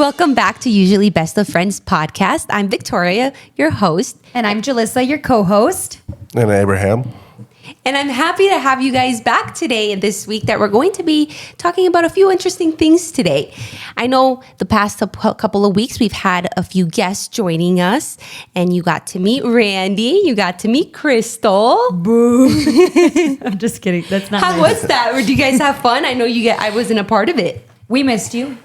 welcome back to Usually Best of Friends podcast. I'm Victoria, your host. And I'm Julissa, your co-host. And Abraham. And I'm happy to have you guys back today and this week that we're going to be talking about a few interesting things today. I know the past couple of weeks we've had a few guests joining us, and you got to meet Randy, you got to meet Crystal. Boo. I'm just kidding. That's not How was that? Or do you guys have fun? I know I wasn't a part of it. We missed you,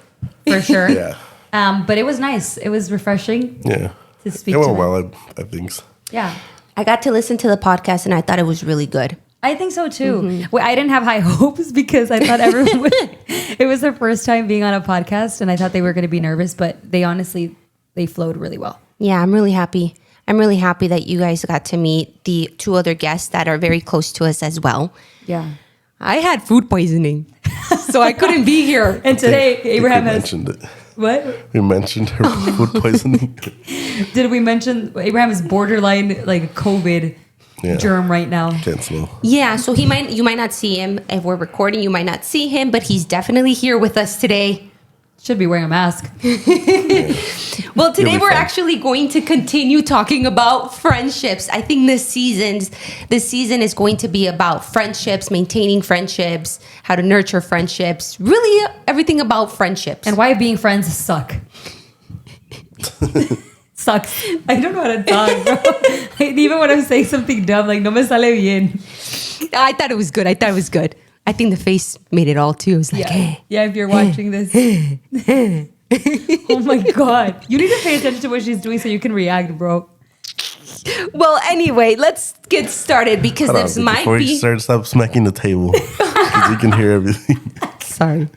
for sure. Yeah. But it was nice. It was refreshing. Yeah. To speak it went to well, I think. Yeah. I got to listen to the podcast and I thought it was really good. I think so too. Well, I didn't have high hopes because I thought everyone would. It was their first time being on a podcast and I thought they were going to be nervous, but they flowed really well. Yeah, I'm really happy. I'm really happy that you guys got to meet the two other guests that are very close to us as well. Yeah. I had food poisoning, so I couldn't be here. And today, Abraham we has... mentioned it. What? We mentioned her food poisoning. Did we mention Abraham is borderline like COVID germ right now? Can't smell. Yeah, so you might not see him. If we're recording, you might not see him, but he's definitely here with us today. Should be wearing a mask. Well, today we're fun. actually going to continue talking about friendships. I think this season is going to be about friendships, maintaining friendships, how to nurture friendships, really everything about friendships. And why being friends suck. Sucks. I don't know how to talk, bro. Even when I'm saying something dumb, like, no me sale bien. I thought it was good. I think the face made it all too. It was like, Yeah, if you're watching this. Oh my God. You need to pay attention to what she's doing so you can react, bro. Well, anyway, let's get started because Hold on, this might before you be... stop smacking the table. Because you can hear everything. Sorry.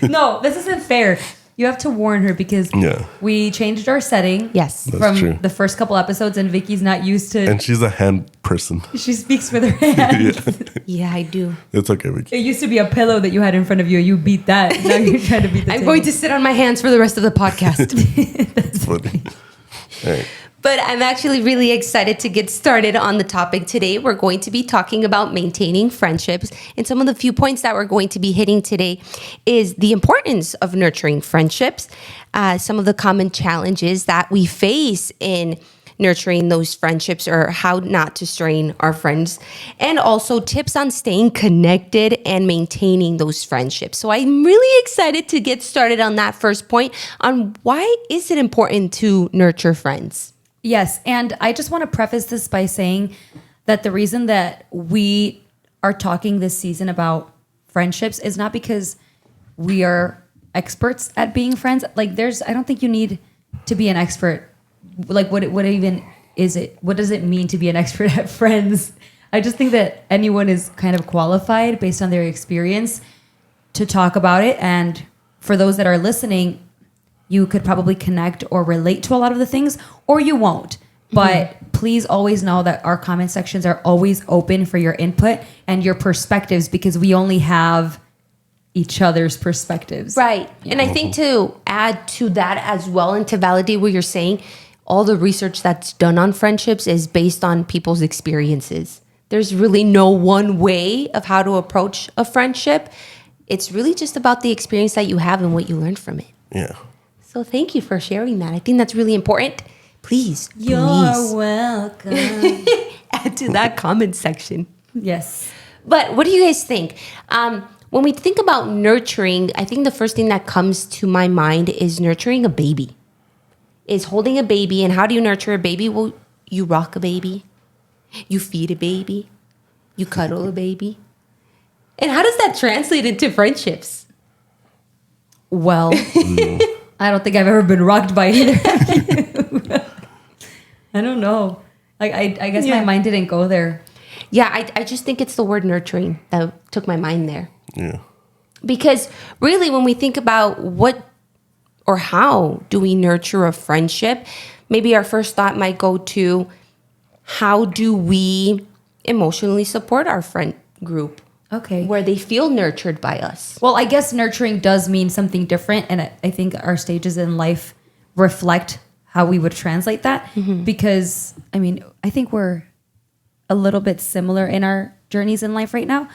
No, this isn't fair. You have to warn her because we changed our setting. Yes. That's from true. the first couple episodes, and Vicky's not used to... And she's a hand person. She speaks with her hands. Yeah, I do. It's okay, Vicky. It used to be a pillow that you had in front of you. You beat that. Now you're trying to beat the I'm table. going to sit on my hands for the rest of the podcast. It's funny. All right. But I'm actually really excited to get started on the topic today. We're going to be talking about maintaining friendships. And some of the few points that we're going to be hitting today is the importance of nurturing friendships, some of the common challenges that we face in nurturing those friendships or how not to strain our friends, and also tips on staying connected and maintaining those friendships. So I'm really excited to get started on that first point on why is it important to nurture friends? Yes, and I just want to preface this by saying that the reason that we are talking this season about friendships is not because we are experts at being friends. Like, I don't think you need to be an expert. Like, what even is it? What does it mean to be an expert at friends? I just think that anyone is kind of qualified based on their experience to talk about it. And for those that are listening, you could probably connect or relate to a lot of the things, or you won't. But please always know that our comment sections are always open for your input and your perspectives because we only have each other's perspectives. Right. Yeah. And I think to add to that as well and to validate what you're saying, all the research that's done on friendships is based on people's experiences. There's really no one way of how to approach a friendship. It's really just about the experience that you have and what you learned from it. Yeah. So thank you for sharing that. I think that's really important. Please. You're welcome. Add to that comment section. Yes. But what do you guys think? When we think about nurturing, I think the first thing that comes to my mind is nurturing a baby. Is holding a baby. And how do you nurture a baby? Well, you rock a baby. You feed a baby. You cuddle a baby. And how does that translate into friendships? Well... I don't think I've ever been rocked by either of you. I don't know. Like I guess my mind didn't go there. Yeah, I just think it's the word nurturing that took my mind there. Yeah. Because really when we think about what or how do we nurture a friendship, maybe our first thought might go to how do we emotionally support our friend group? Okay. Where they feel nurtured by us. Well, I guess nurturing does mean something different. And I think our stages in life reflect how we would translate that. Mm-hmm. Because, I mean, I think we're a little bit similar in our journeys in life right now.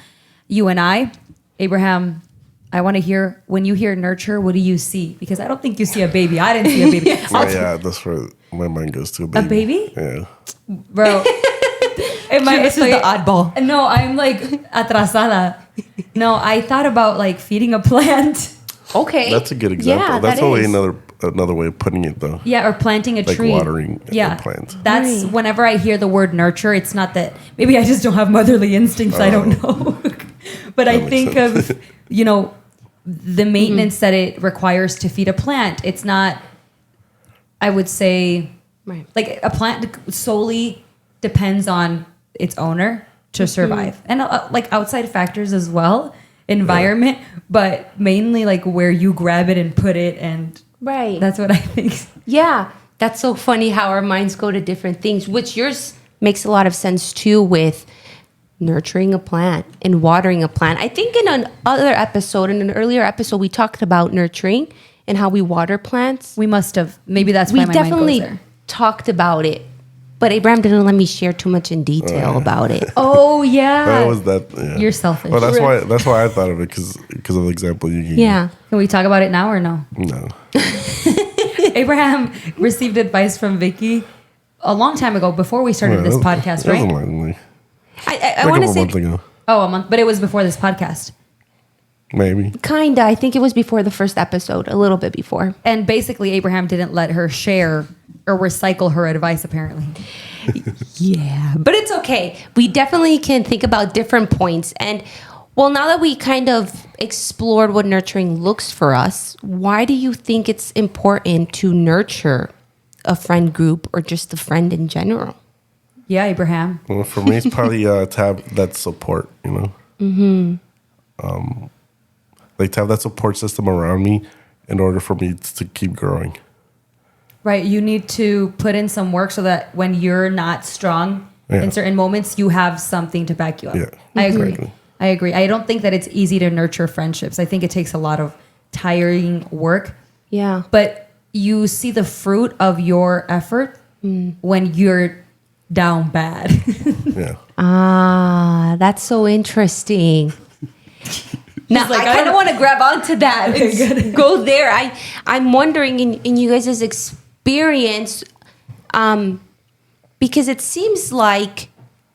You and I, Abraham I want to hear, when you hear nurture, what do you see? Because I don't think you see a baby. I didn't see a baby. Oh, yeah, that's where my mind goes to. A baby? Yeah. Bro. This is the oddball. No, I'm like atrasada. No, I thought about like feeding a plant. Okay. That's a good example. Yeah, That's that a way is. another way of putting it, though. Yeah, or planting a Like tree. watering Yeah, a plant. that's Right. whenever I hear the word nurture, it's not that maybe I just don't have motherly instincts. I don't know, but I makes think sense. of the maintenance that it requires to feed a plant. It's not. I would say, Right. like a plant solely depends on its owner to survive, and like outside factors as well, environment, but mainly like where you grab it and put it, and Right. that's what I think. Yeah, that's so funny how our minds go to different things, which yours makes a lot of sense too with nurturing a plant and watering a plant. I think in an earlier episode, we talked about nurturing and how we water plants. We must have. Maybe that's We why my definitely mind goes there. talked about it, but Abraham didn't let me share too much in detail about it. Oh yeah. That was that. Yeah. You're selfish. Well, that's why I thought of it because of the example you gave. Yeah. Can we talk about it now or no? No. Abraham received advice from Vicky a long time ago before we started this podcast, That was right? like I a want to couple say months ago. Oh, a month, but it was before this podcast. Maybe. kinda. I think it was before the first episode, a little bit before. And basically, Abraham didn't let her share or recycle her advice, apparently. Yeah, but it's okay. We definitely can think about different points. And well, now that we kind of explored what nurturing looks for us, why do you think it's important to nurture a friend group or just a friend in general? Yeah, Abraham. Well, for me, it's probably to have that support, like to have that support system around me in order for me to keep growing. Right. You need to put in some work so that when you're not strong Yeah. in certain moments, you have something to back you up. Yeah, I agree. exactly. I agree. I don't think that it's easy to nurture friendships. I think it takes a lot of tiring work, Yeah. but you see the fruit of your effort when you're down bad. Yeah. Ah, that's so interesting. Now, like, I I kind of don't- want to grab onto that. Okay, good. Go there. I'm wondering in you guys' experience, because it seems like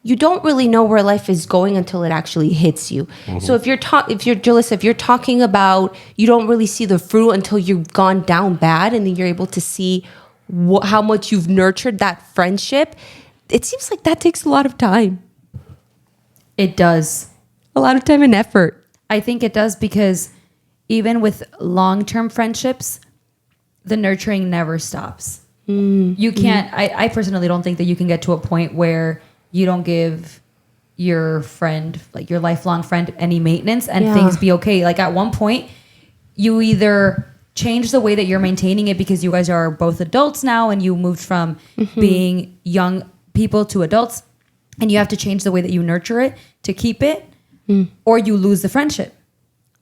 you don't really know where life is going until it actually hits you. So if you're Julissa, if you're talking about you don't really see the fruit until you've gone down bad, and then you're able to see how much you've nurtured that friendship, it seems like that takes a lot of time, It does. a lot of time and effort. I think it does because even with long-term friendships, the nurturing never stops. You can't, I personally don't think that you can get to a point where you don't give your friend, like your lifelong friend, any maintenance and Yeah. things be okay. Like at one point, you either change the way that you're maintaining it because you guys are both adults now and you moved from being young people to adults, and you have to change the way that you nurture it to keep it, or you lose the friendship.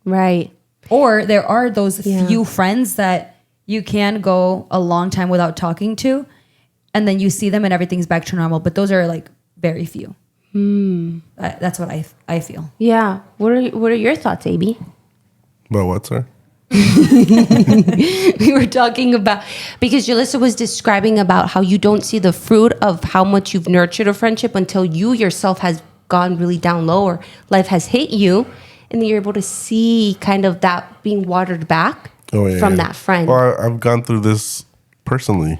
Right. Or there are those Yeah. few friends that you can go a long time without talking to, and then you see them and everything's back to normal. But those are like very few. That's what I feel. Yeah. What are your thoughts, AB? But what, sir? We were talking about, because Julissa was describing about how you don't see the fruit of how much you've nurtured a friendship until you yourself has gone really down low or life has hit you, and then you're able to see kind of that being watered back from that friend. Well, I've gone through this personally.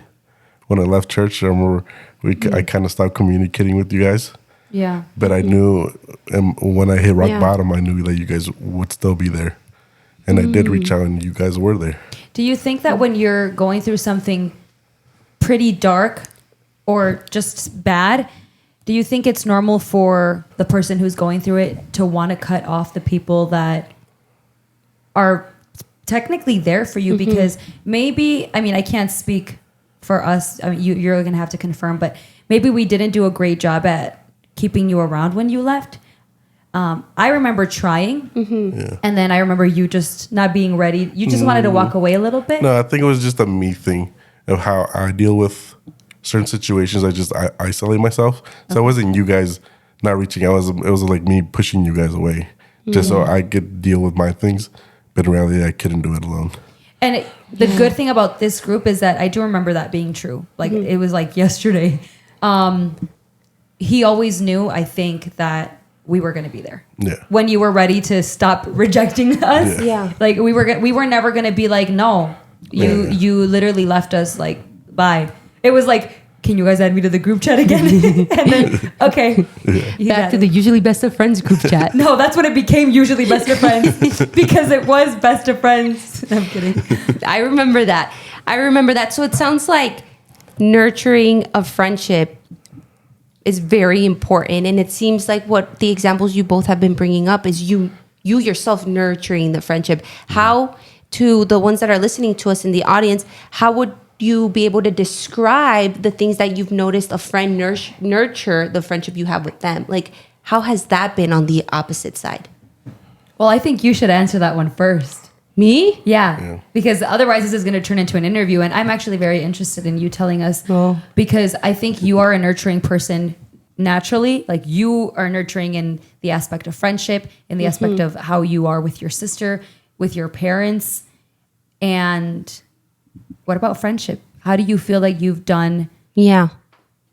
When I left church, I remember I kind of stopped communicating with you guys. Yeah. But I knew, and when I hit rock Yeah. bottom, I knew that you guys would still be there. And I did reach out, and you guys were there. Do you think that when you're going through something pretty dark or just bad, do you think it's normal for the person who's going through it to want to cut off the people that are technically there for you? Because maybe, I mean, I can't speak for us. I mean, you're going to have to confirm, but maybe we didn't do a great job at keeping you around when you left. I remember trying, and then I remember you just not being ready. You just wanted to walk away a little bit. No, I think it was just a me thing of how I deal with certain situations. I isolate myself. So it wasn't you guys not reaching out. It was like me pushing you guys away just so I could deal with my things. But in reality, I couldn't do it alone. And the good thing about this group is that I do remember that being true. Like it was like yesterday. He always knew, I think, that we were going to be there. Yeah. When you were ready to stop rejecting us. Yeah. Like we were never going to be like, no, you literally left us, like, bye. It was like, can you guys add me to the group chat again? And then, okay. Back to the usually best of friends group chat. No, that's when it became usually best of friends because it was best of friends. I'm kidding. I remember that. So it sounds like nurturing a friendship is very important. And it seems like what the examples you both have been bringing up is you yourself nurturing the friendship. How, to the ones that are listening to us in the audience, how would you be able to describe the things that you've noticed a friend nurture the friendship you have with them? Like, how has that been on the opposite side? Well, I think you should answer that one first. Me? Yeah. Because otherwise this is going to turn into an interview. And I'm actually very interested in you telling us, Oh. because I think you are a nurturing person naturally. Like you are nurturing in the aspect of friendship, in the aspect of how you are with your sister, with your parents. And what about friendship? How do you feel like you've done, Yeah.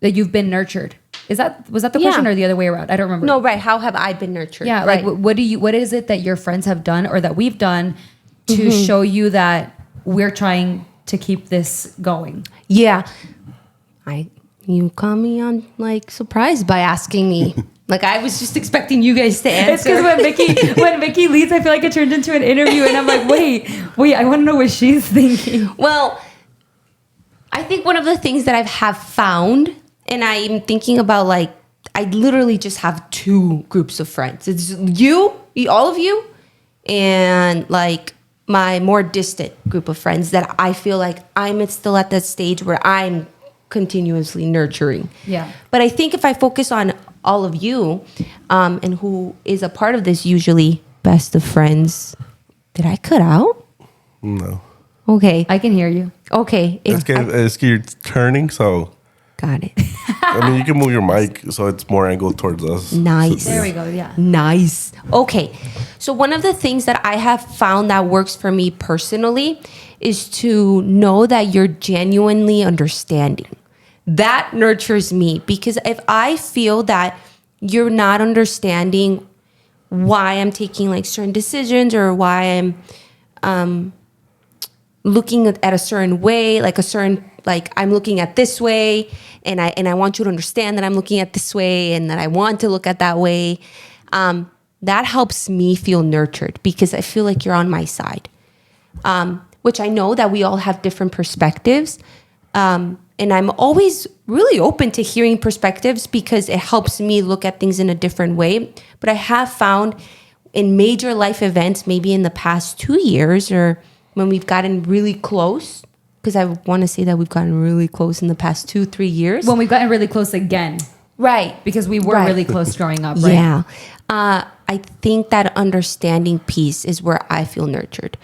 that you've been nurtured? Was that the question or the other way around? I don't remember. No, right. How have I been nurtured? Yeah, right. like what is it that your friends have done or that we've done to show you that we're trying to keep this going? Yeah. You caught me on like surprised by asking me. Like I was just expecting you guys to answer. It's because when Vicky leads, I feel like it turned into an interview, and I'm like, wait, I want to know what she's thinking. Well, I think one of the things that I have found, and I'm thinking about, like, I literally just have two groups of friends. It's all of you, and like my more distant group of friends that I feel like I'm still at that stage where I'm continuously nurturing. Yeah. But I think if I focus on all of you, and who is a part of this usually best of friends, did I cut out? No. Okay. I can hear you. Okay. It's you're turning, so Got it. I mean, you can move your mic so it's more angled towards us. Nice. So, There we go. Yeah. Nice. Okay. So one of the things that I have found that works for me personally is to know that you're genuinely understanding. That nurtures me, because if I feel that you're not understanding why I'm taking like certain decisions or why I'm looking at a certain way, like I'm looking at this way, and I want you to understand that I'm looking at this way and that I want to look at that way. That helps me feel nurtured because I feel like you're on my side. Which I know that we all have different perspectives. And I'm always really open to hearing perspectives because it helps me look at things in a different way. But I have found in major life events, maybe in the past 2 years or when we've gotten really close, because I want to say that we've gotten really close in the past 2-3 years. When we've gotten really close again. Right. Because we were Right. really close growing up, right? Yeah. I think that understanding piece is where I feel nurtured.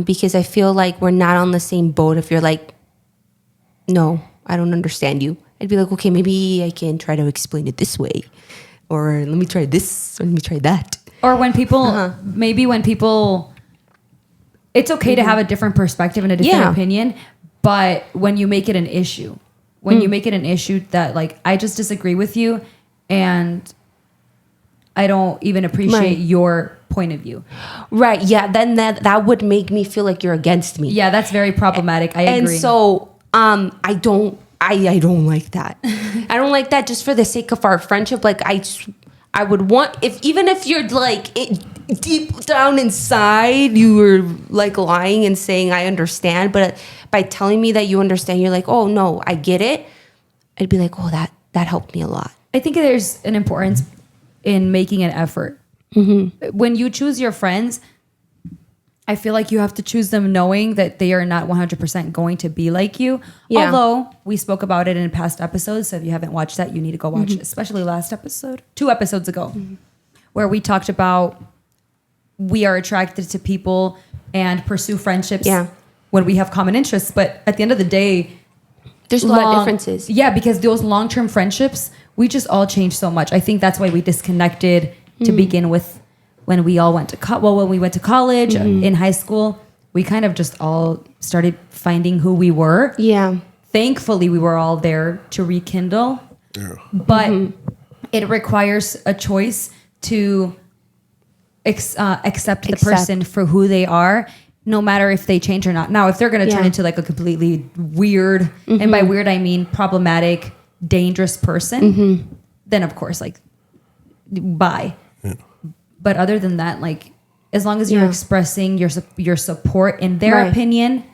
Because I feel like we're not on the same boat. If you're like, no, I don't understand you, I'd be like, okay, maybe I can try to explain it this way. Or let me try this, or let me try that. Or when people, maybe when people, it's okay to have a different perspective and a different opinion, but when you make it an issue, you make it an issue that like, I just disagree with you and I don't even appreciate your point of view. Right. Yeah. Then that would make me feel like you're against me. Yeah, that's very problematic. I agree. And so I don't like that. I don't like that just for the sake of our friendship. Like I would want, even if you're like deep down inside, you were like lying and saying, I understand. But by telling me that you understand, you're like, oh no, I get it. I'd be like, oh, that helped me a lot. I think there's an importance in making an effort. Mm-hmm. When you choose your friends, I feel like you have to choose them knowing that they are not 100% going to be like you. Yeah. Although we spoke about it in past episodes. So if you haven't watched that, you need to go watch it, especially last episode, 2 episodes ago, where we talked about we are attracted to people and pursue friendships when we have common interests. But at the end of the day, there's a lot of differences. Yeah, because those long-term friendships, we just all change so much. I think that's why we disconnected to begin with when we all went to when we went to college, in high school, we kind of just all started finding who we were. Yeah. Thankfully, we were all there to rekindle. Yeah. But it requires a choice to accept the person for who they are, no matter if they change or not. Now, if they're going to turn into like a completely weird, and by weird I mean problematic, dangerous person, then of course, like, bye. Yeah. But other than that, like, as long as you're expressing your support in their opinion,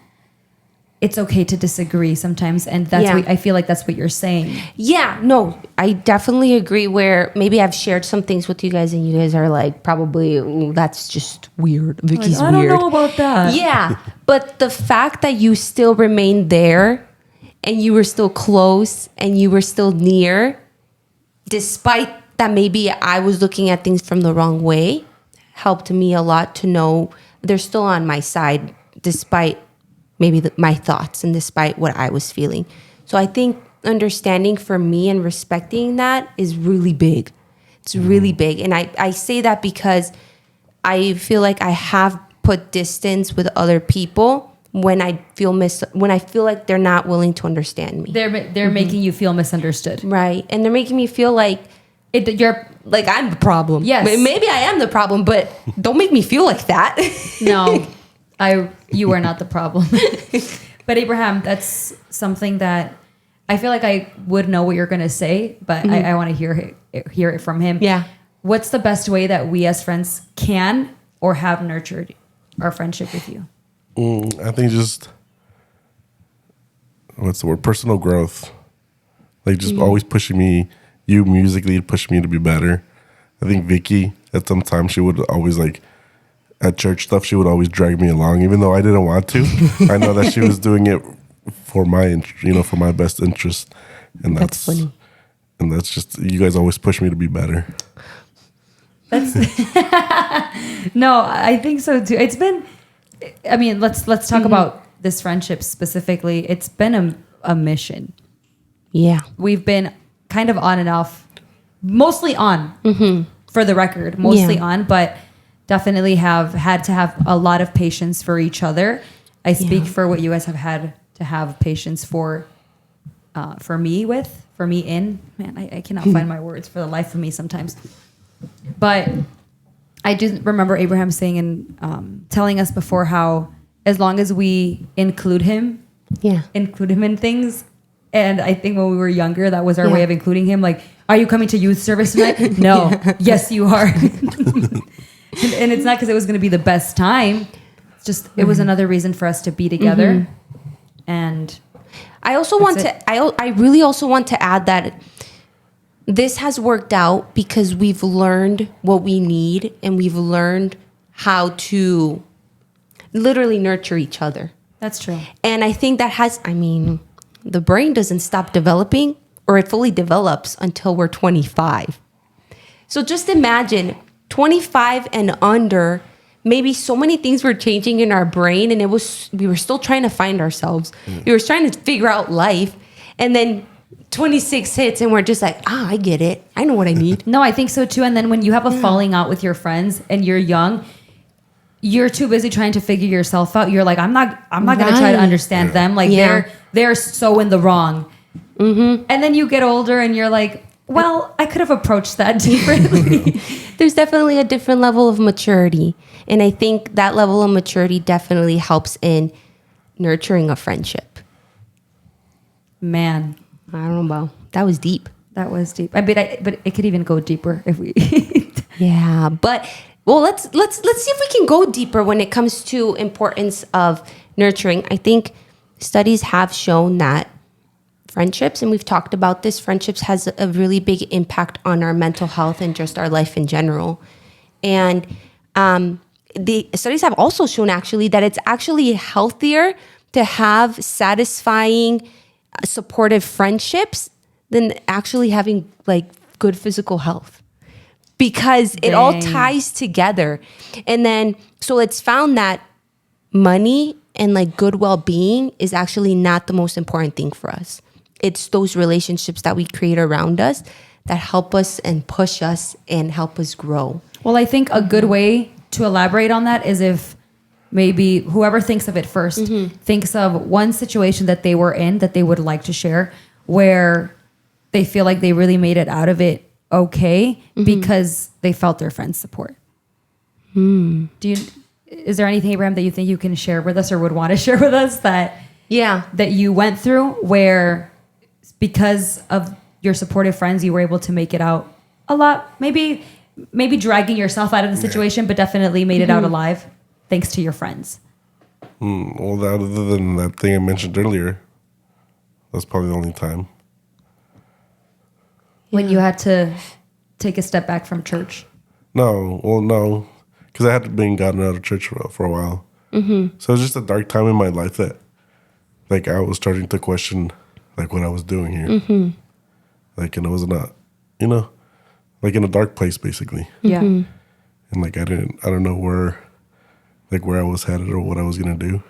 it's okay to disagree sometimes, and that's what I feel like that's what you're saying. Yeah, no, I definitely agree. Where maybe I've shared some things with you guys, and you guys are like, probably that's just weird. Vicky's I weird. don't know about that. Yeah, but the fact that you still remained there, and you were still close, and you were still near, despite that maybe I was looking at things from the wrong way, helped me a lot to know they're still on my side, despite maybe my thoughts and despite what I was feeling. So I think understanding for me and respecting that is really big. It's really big. And I say that because I feel like I have put distance with other people when I feel like they're not willing to understand me. They're making you feel misunderstood. Right. And they're making me feel like you're like I'm the problem. Yes. Maybe I am the problem, but don't make me feel like that. No. You are not the problem. But Abraham, that's something that I feel like I would know what you're going to say, but I want to hear it from him. Yeah. What's the best way that we as friends can or have nurtured our friendship with you? I think just, what's the word? Personal growth. Like just always pushing me, you musically push me to be better. I think Vicky, at some time, she would always like, at church stuff, she would always drag me along, even though I didn't want to. I know that she was doing it for my, for my best interest, and that's funny. And that's just, you guys always push me to be better. That's no, I think so too. It's been, I mean, let's talk about this friendship specifically. It's been a mission. Yeah, we've been kind of on and off, mostly on, for the record, mostly on, but definitely have had to have a lot of patience for each other. I speak for what you guys have had to have patience for me in. Man, I cannot find my words for the life of me sometimes. But I do remember Abraham saying and telling us before how as long as we include him in things. And I think when we were younger, that was our way of including him. Like, are you coming to youth service tonight? No. Yes, you are. And it's not because it was going to be the best time. It's just, it was another reason for us to be together. And I also I really also want to add that this has worked out because we've learned what we need and we've learned how to literally nurture each other. That's true. And I think that the brain doesn't stop developing, or it fully develops until we're 25. So just imagine 25 and under, maybe so many things were changing in our brain, and we were still trying to find ourselves. We were trying to figure out life, and then 26 hits and we're just like, I get it. I know what I need. No, I think so too. And then when you have a falling out with your friends and you're young, you're too busy trying to figure yourself out. You're like, I'm not going to try to understand them. Like they're so in the wrong. And then you get older and you're like, well, I could have approached that differently. There's definitely a different level of maturity. And I think that level of maturity definitely helps in nurturing a friendship. Man. I don't know. That was deep. That was deep. But it could even go deeper if we... Yeah, but... Well, let's see if we can go deeper when it comes to importance of nurturing. I think studies have shown that friendships, and we've talked about this, friendships has a really big impact on our mental health and just our life in general. And the studies have also shown actually that it's actually healthier to have satisfying, supportive friendships than actually having like good physical health. Because it all ties together. And then, so it's found that money and like good well-being is actually not the most important thing for us. It's those relationships that we create around us that help us and push us and help us grow. Well, I think a good way to elaborate on that is if maybe whoever thinks of it 1st thinks of one situation that they were in that they would like to share where they feel like they really made it out of it okay because they felt their friends' support. Is there anything, Abraham, that you think you can share with us or would want to share with us that you went through where because of your supportive friends you were able to make it out a lot, maybe dragging yourself out of the situation, but definitely made it out alive thanks to your friends? Well, other than that thing I mentioned earlier, that's probably the only time. When you had to take a step back from church? No, because I had been gotten out of church for a while. So it was just a dark time in my life that, like, I was starting to question, like, what I was doing here. Like, and it was not, like in a dark place, basically. Yeah. And like, I don't know where I was headed or what I was going to do.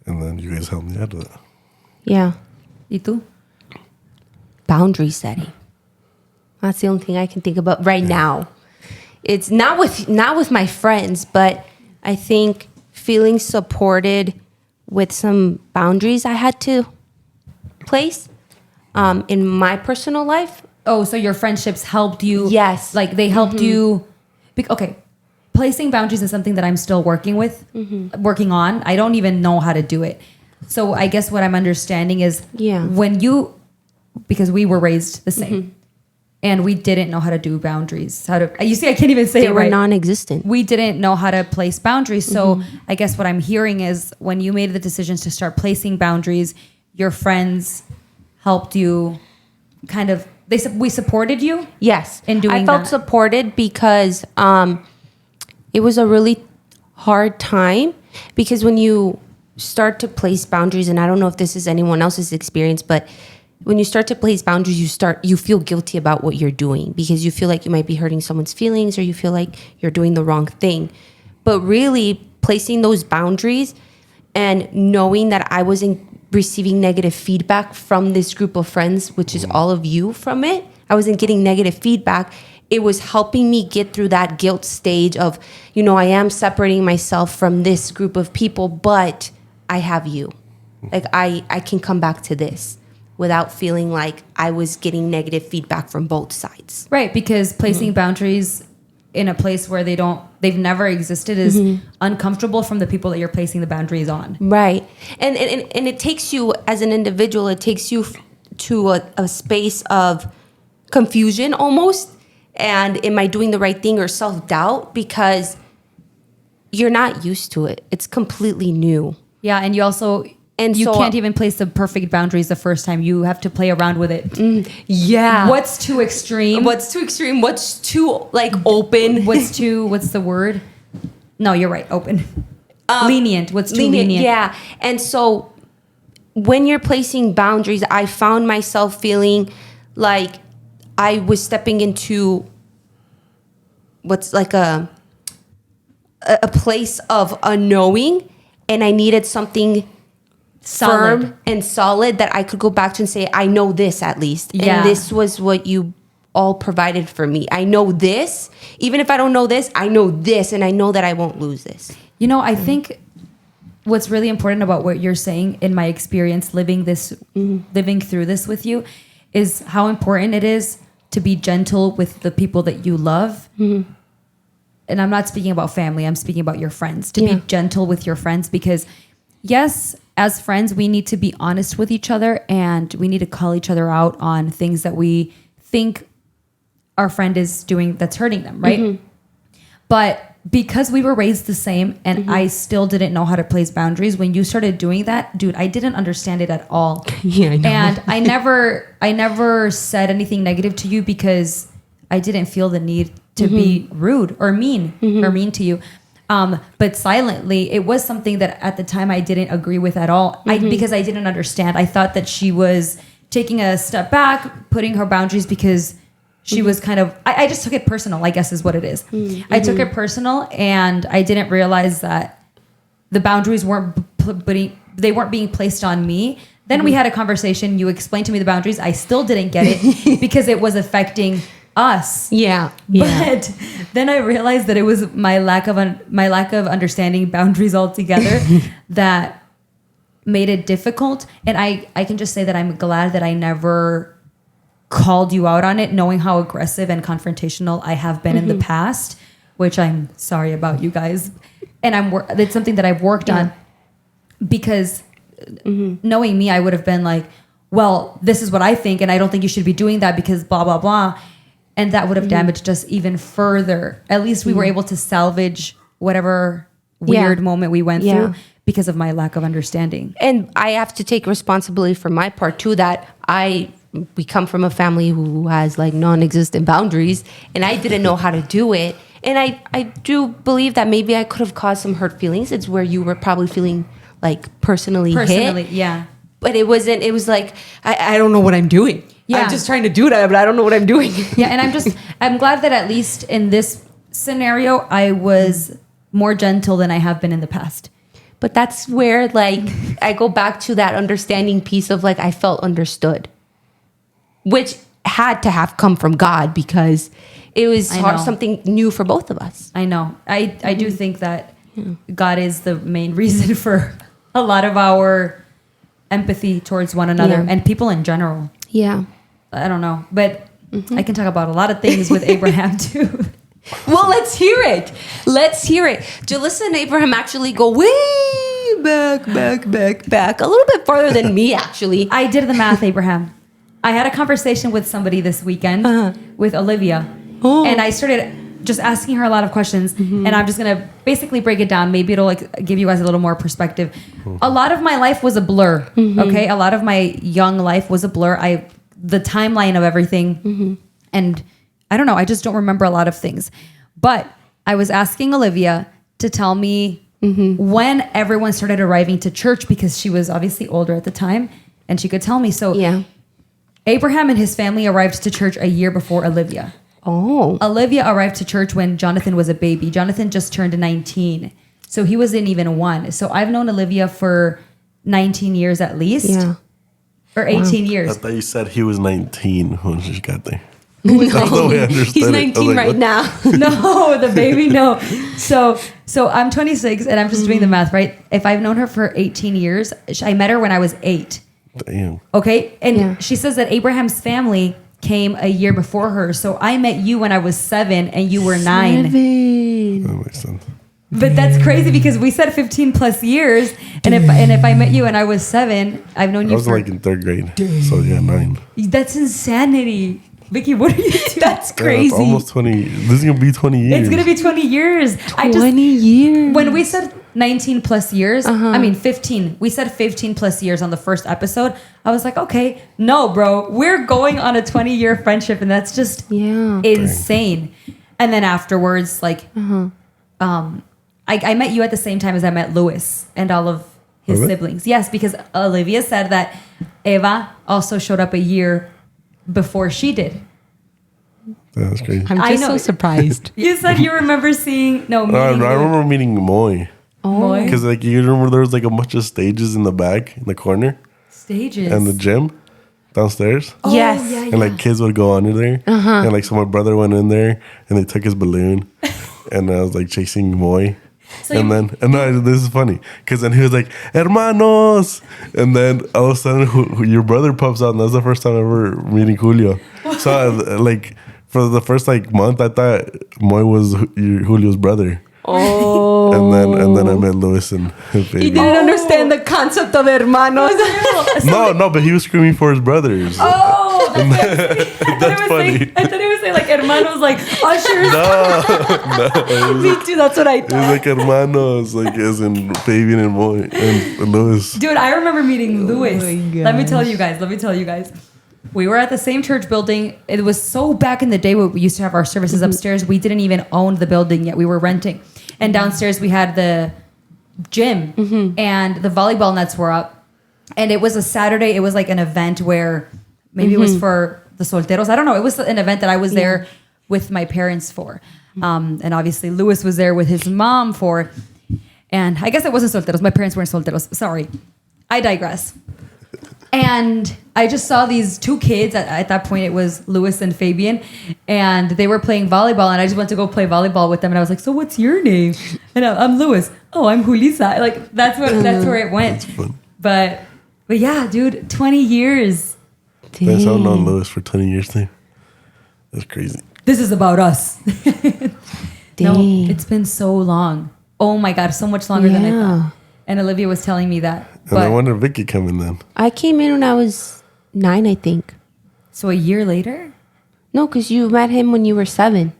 And then you guys helped me out of that. Yeah. ¿Y tú? Boundary setting. That's the only thing I can think about right now. It's not with my friends, but I think feeling supported with some boundaries I had to place in my personal life. Oh, so your friendships helped you? Yes. Like they helped you. Okay. Placing boundaries is something that I'm still working on. I don't even know how to do it. So I guess what I'm understanding is because we were raised the same and we didn't know how to do boundaries. You see, I can't even say they it were right. non-existent. We didn't know how to place boundaries. So I guess what I'm hearing is when you made the decisions to start placing boundaries, your friends helped you kind of, we supported you? Yes. In doing I felt that. supported because it was a really hard time because when you start to place boundaries, and I don't know if this is anyone else's experience, but when you start to place boundaries, you feel guilty about what you're doing because you feel like you might be hurting someone's feelings or you feel like you're doing the wrong thing. But really placing those boundaries and knowing that I wasn't receiving negative feedback from this group of friends, which is all of you from it, I wasn't getting negative feedback. It was helping me get through that guilt stage of, I am separating myself from this group of people, but I have you. Like I can come back to this without feeling like I was getting negative feedback from both sides. Right, because placing boundaries in a place where they've never existed is uncomfortable from the people that you're placing the boundaries on. Right. And it takes you as an individual, it takes you to a space of confusion almost. And am I doing the right thing or self-doubt? Because you're not used to it. It's completely new. Yeah, and you can't even place the perfect boundaries the first time. You have to play around with it. Yeah. What's too extreme? What's too open? What's the word? No, you're right. Open. Lenient. What's too lenient? Yeah. And so when you're placing boundaries, I found myself feeling like I was stepping into what's like a place of unknowing, and I needed something firm and solid that I could go back to and say, I know this at least. Yeah. And this was what you all provided for me. I know this. Even if I don't know this, I know this, and I know that I won't lose this. I think what's really important about what you're saying, in my experience living through this with you, is how important it is to be gentle with the people that you love. And I'm not speaking about family, I'm speaking about your friends. To be gentle with your friends, because yes, as friends, we need to be honest with each other and we need to call each other out on things that we think our friend is doing that's hurting them, right? But because we were raised the same and I still didn't know how to place boundaries, when you started doing that, dude, I didn't understand it at all. Yeah, I know. And I never said anything negative to you because I didn't feel the need to be rude or mean to you. But silently, it was something that at the time I didn't agree with at all. Because I didn't understand. I thought that she was taking a step back, putting her boundaries because she was kind of, I just took it personal, I guess is what it is. I took it personal and I didn't realize that the boundaries weren't being placed on me. Then we had a conversation. You explained to me the boundaries. I still didn't get it because it was affecting us. Yeah. But then I realized that it was my lack of understanding boundaries altogether that made it difficult. And I can just say that I'm glad that I never called you out on it, knowing how aggressive and confrontational I have been in the past, which I'm sorry about, you guys. And it's something that I've worked on, because knowing me, I would have been like, well, this is what I think, and I don't think you should be doing that because blah, blah, blah. And that would have damaged us even further. At least we were able to salvage whatever weird moment we went through because of my lack of understanding. And I have to take responsibility for my part too, that we come from a family who has like non-existent boundaries, and I didn't know how to do it. And I do believe that maybe I could have caused some hurt feelings. It's where you were probably feeling like personally hit. Yeah. But it wasn't, it was like, I don't know what I'm doing. Yeah. I'm just trying to do that, but I don't know what I'm doing. Yeah. And I'm glad that at least in this scenario, I was more gentle than I have been in the past. But that's where like, I go back to that understanding piece of like, I felt understood, which had to have come from God, because it was something new for both of us. I know. I do think that God is the main reason for a lot of our empathy towards one another and people in general. Yeah. I don't know. But I can talk about a lot of things with Abraham too. Well, let's hear it. Julissa and Abraham actually go way back, a little bit farther than me, actually. I did the math, Abraham. I had a conversation with somebody this weekend with Olivia. Oh. And I started just asking her a lot of questions. And I'm just going to basically break it down. Maybe it'll like give you guys a little more perspective. A lot of my life was a blur. Okay. A lot of my young life was a blur. The timeline of everything. And I don't know. I just don't remember a lot of things. But I was asking Olivia to tell me when everyone started arriving to church, because she was obviously older at the time and she could tell me. So Abraham and his family arrived to church a year before Olivia. Oh. Olivia arrived to church when Jonathan was a baby. Jonathan just turned 19. So he wasn't even 1. So I've known Olivia for 19 years at least. Yeah. Or 18 I years. thought you said he was 19 when she got there. That's the way I understood He's it. 19 like, right what? now. No, the baby, no. So I'm 26 and I'm just doing the math, right? If I've known her for 18 years, I met her when I was 8. Damn. Okay. And she says that Abraham's family came a year before her. So I met you when I was 7 and you were 9. That makes sense. But that's crazy because we said 15 plus years. And if I met you when I was 7, I've known you I was like in 3rd grade. So yeah, 9. That's insanity. Vicky, what are you doing? That's Yeah, crazy. it's almost 20. This is going to be 20 years. It's going to be 20 years. 20 years. When we said 19 plus years, I mean 15. We said 15 plus years on the first episode. I was like, okay, no, bro. We're going on a 20-year friendship, and that's just insane. And then afterwards, like, I met you at the same time as I met Louis and all of his siblings. Yes, because Olivia said that Eva also showed up a year before she did. That's crazy. I'm just so surprised. You said you remember meeting I remember meeting Moy. Moy? Because like you remember there was like a bunch of stages in the back, in the corner. Stages. And the gym downstairs. Oh, Yes. Yeah, And like kids would go under there. And like so my brother went in there and they took his balloon. And I was like chasing Moy. So This is funny because then he was like hermanos, and then all of a sudden your brother pops out, and that's the first time ever meeting Julio. So like for the first like month, I thought Moy was Julio's brother. Oh. And then I met Louis and his baby. He didn't understand the concept of hermanos. No, but he was screaming for his brothers. Oh, that's funny. I thought it was like hermanos, like ushers. Me too, that's what I It was thought. like hermanos, like as in Fabian and Moy and Louis. Dude, I remember meeting Louis. my Let me tell you guys. We were at the same church building. It was so back in the day when we used to have our services upstairs. We didn't even own the building yet. We were renting. And downstairs we had the gym and the volleyball nets were up. And it was a Saturday. It was like an event where maybe it was for the solteros. I don't know. It was an event that I was there with my parents for. And obviously Louis was there with his mom for. And I guess it wasn't solteros. My parents weren't solteros. Sorry. I digress. And I just saw these two kids. At that point, it was Louis and Fabian. And they were playing volleyball. And I just went to go play volleyball with them. And I was like, so what's your name? And I'm Louis. Oh, I'm Julissa. Like, that's where it went. But yeah, dude, 20 years. That's how I've known Louis for 20 years now. That's crazy. This is about us. No, Dang. it's been so long. Oh my God, so much longer than I thought. And Olivia was telling me that. And I wonder if Vicky coming then. I came in when I was 9, I think. So a year later? No, because you met him when you were 7.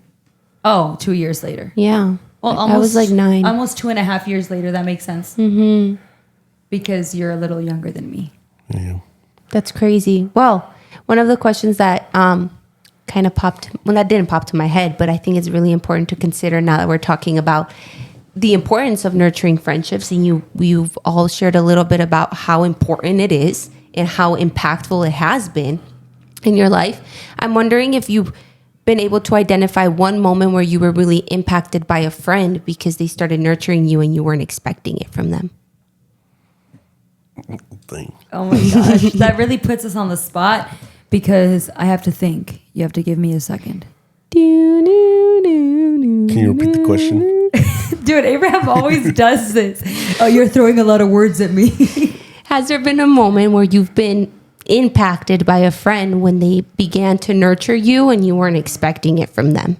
Oh, 2 years later. Yeah. Well, I was like 9. Almost 2.5 years later. That makes sense. Mm-hmm. Because you're a little younger than me. Yeah. That's crazy. Well, one of the questions that kind of popped, well, that didn't pop to my head, but I think it's really important to consider now that we're talking about the importance of nurturing friendships. And you've all shared a little bit about how important it is and how impactful it has been in your life. I'm wondering if you've been able to identify one moment where you were really impacted by a friend because they started nurturing you and you weren't expecting it from them. Thing. Oh my gosh. That really puts us on the spot because I have to think. You have to give me a second. Can you repeat the question? Dude, Abraham always does this. Oh, you're throwing a lot of words at me. Has there been a moment where you've been impacted by a friend when they began to nurture you and you weren't expecting it from them?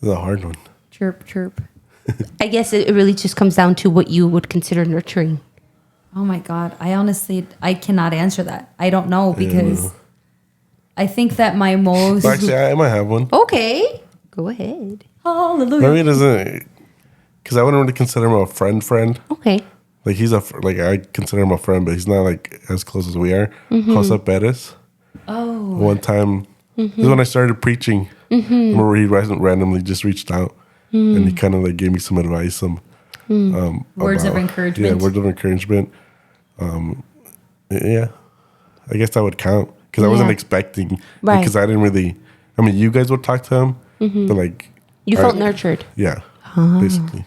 This is a hard one. Chirp, chirp. I guess it really just comes down to what you would consider nurturing. Oh my God. I cannot answer that. I don't know because I think that my most... Well, actually, I might have one. Okay. Go ahead. Hallelujah. Maybe it doesn't... Because I wouldn't really consider him a friend. Okay. Like, I consider him a friend, but he's not, like, as close as we are. Jose Perez. Oh. One time... This is when I started preaching. Remember, he randomly just reached out. And he kind of, like, gave me some advice, Words of encouragement. Yeah, words of encouragement. Yeah, I guess that would count because I wasn't expecting. Right. Because I didn't really. I mean, you guys would talk to him, but like You felt nurtured. Yeah, basically.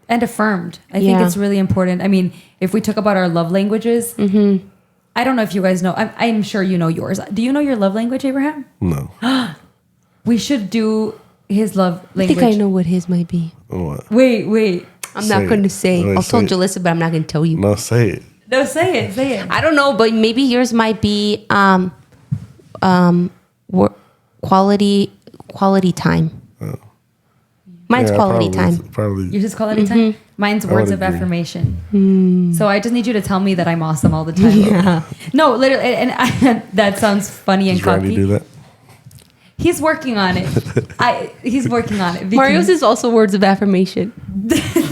And affirmed. I think it's really important. I mean, if we talk about our love languages, I don't know if you guys know. I'm sure you know yours. Do you know your love language, Abraham? No. We should do his love I language. think I know what his might be. What? Wait. I'm not going to say. Wait, I'll say tell it. Julissa, but I'm not going to tell you. No, say it. No, say it. I don't know, but maybe yours might be quality time. Mine's Yeah, quality probably, time. Probably. Yours is quality time? Mine's words of agree. affirmation. So I just need you to tell me that I'm awesome all the time. No, literally. And that sounds funny and Does Randy cocky. do that? He's working on it. He's working on it. Vicky. Mario's is also words of affirmation.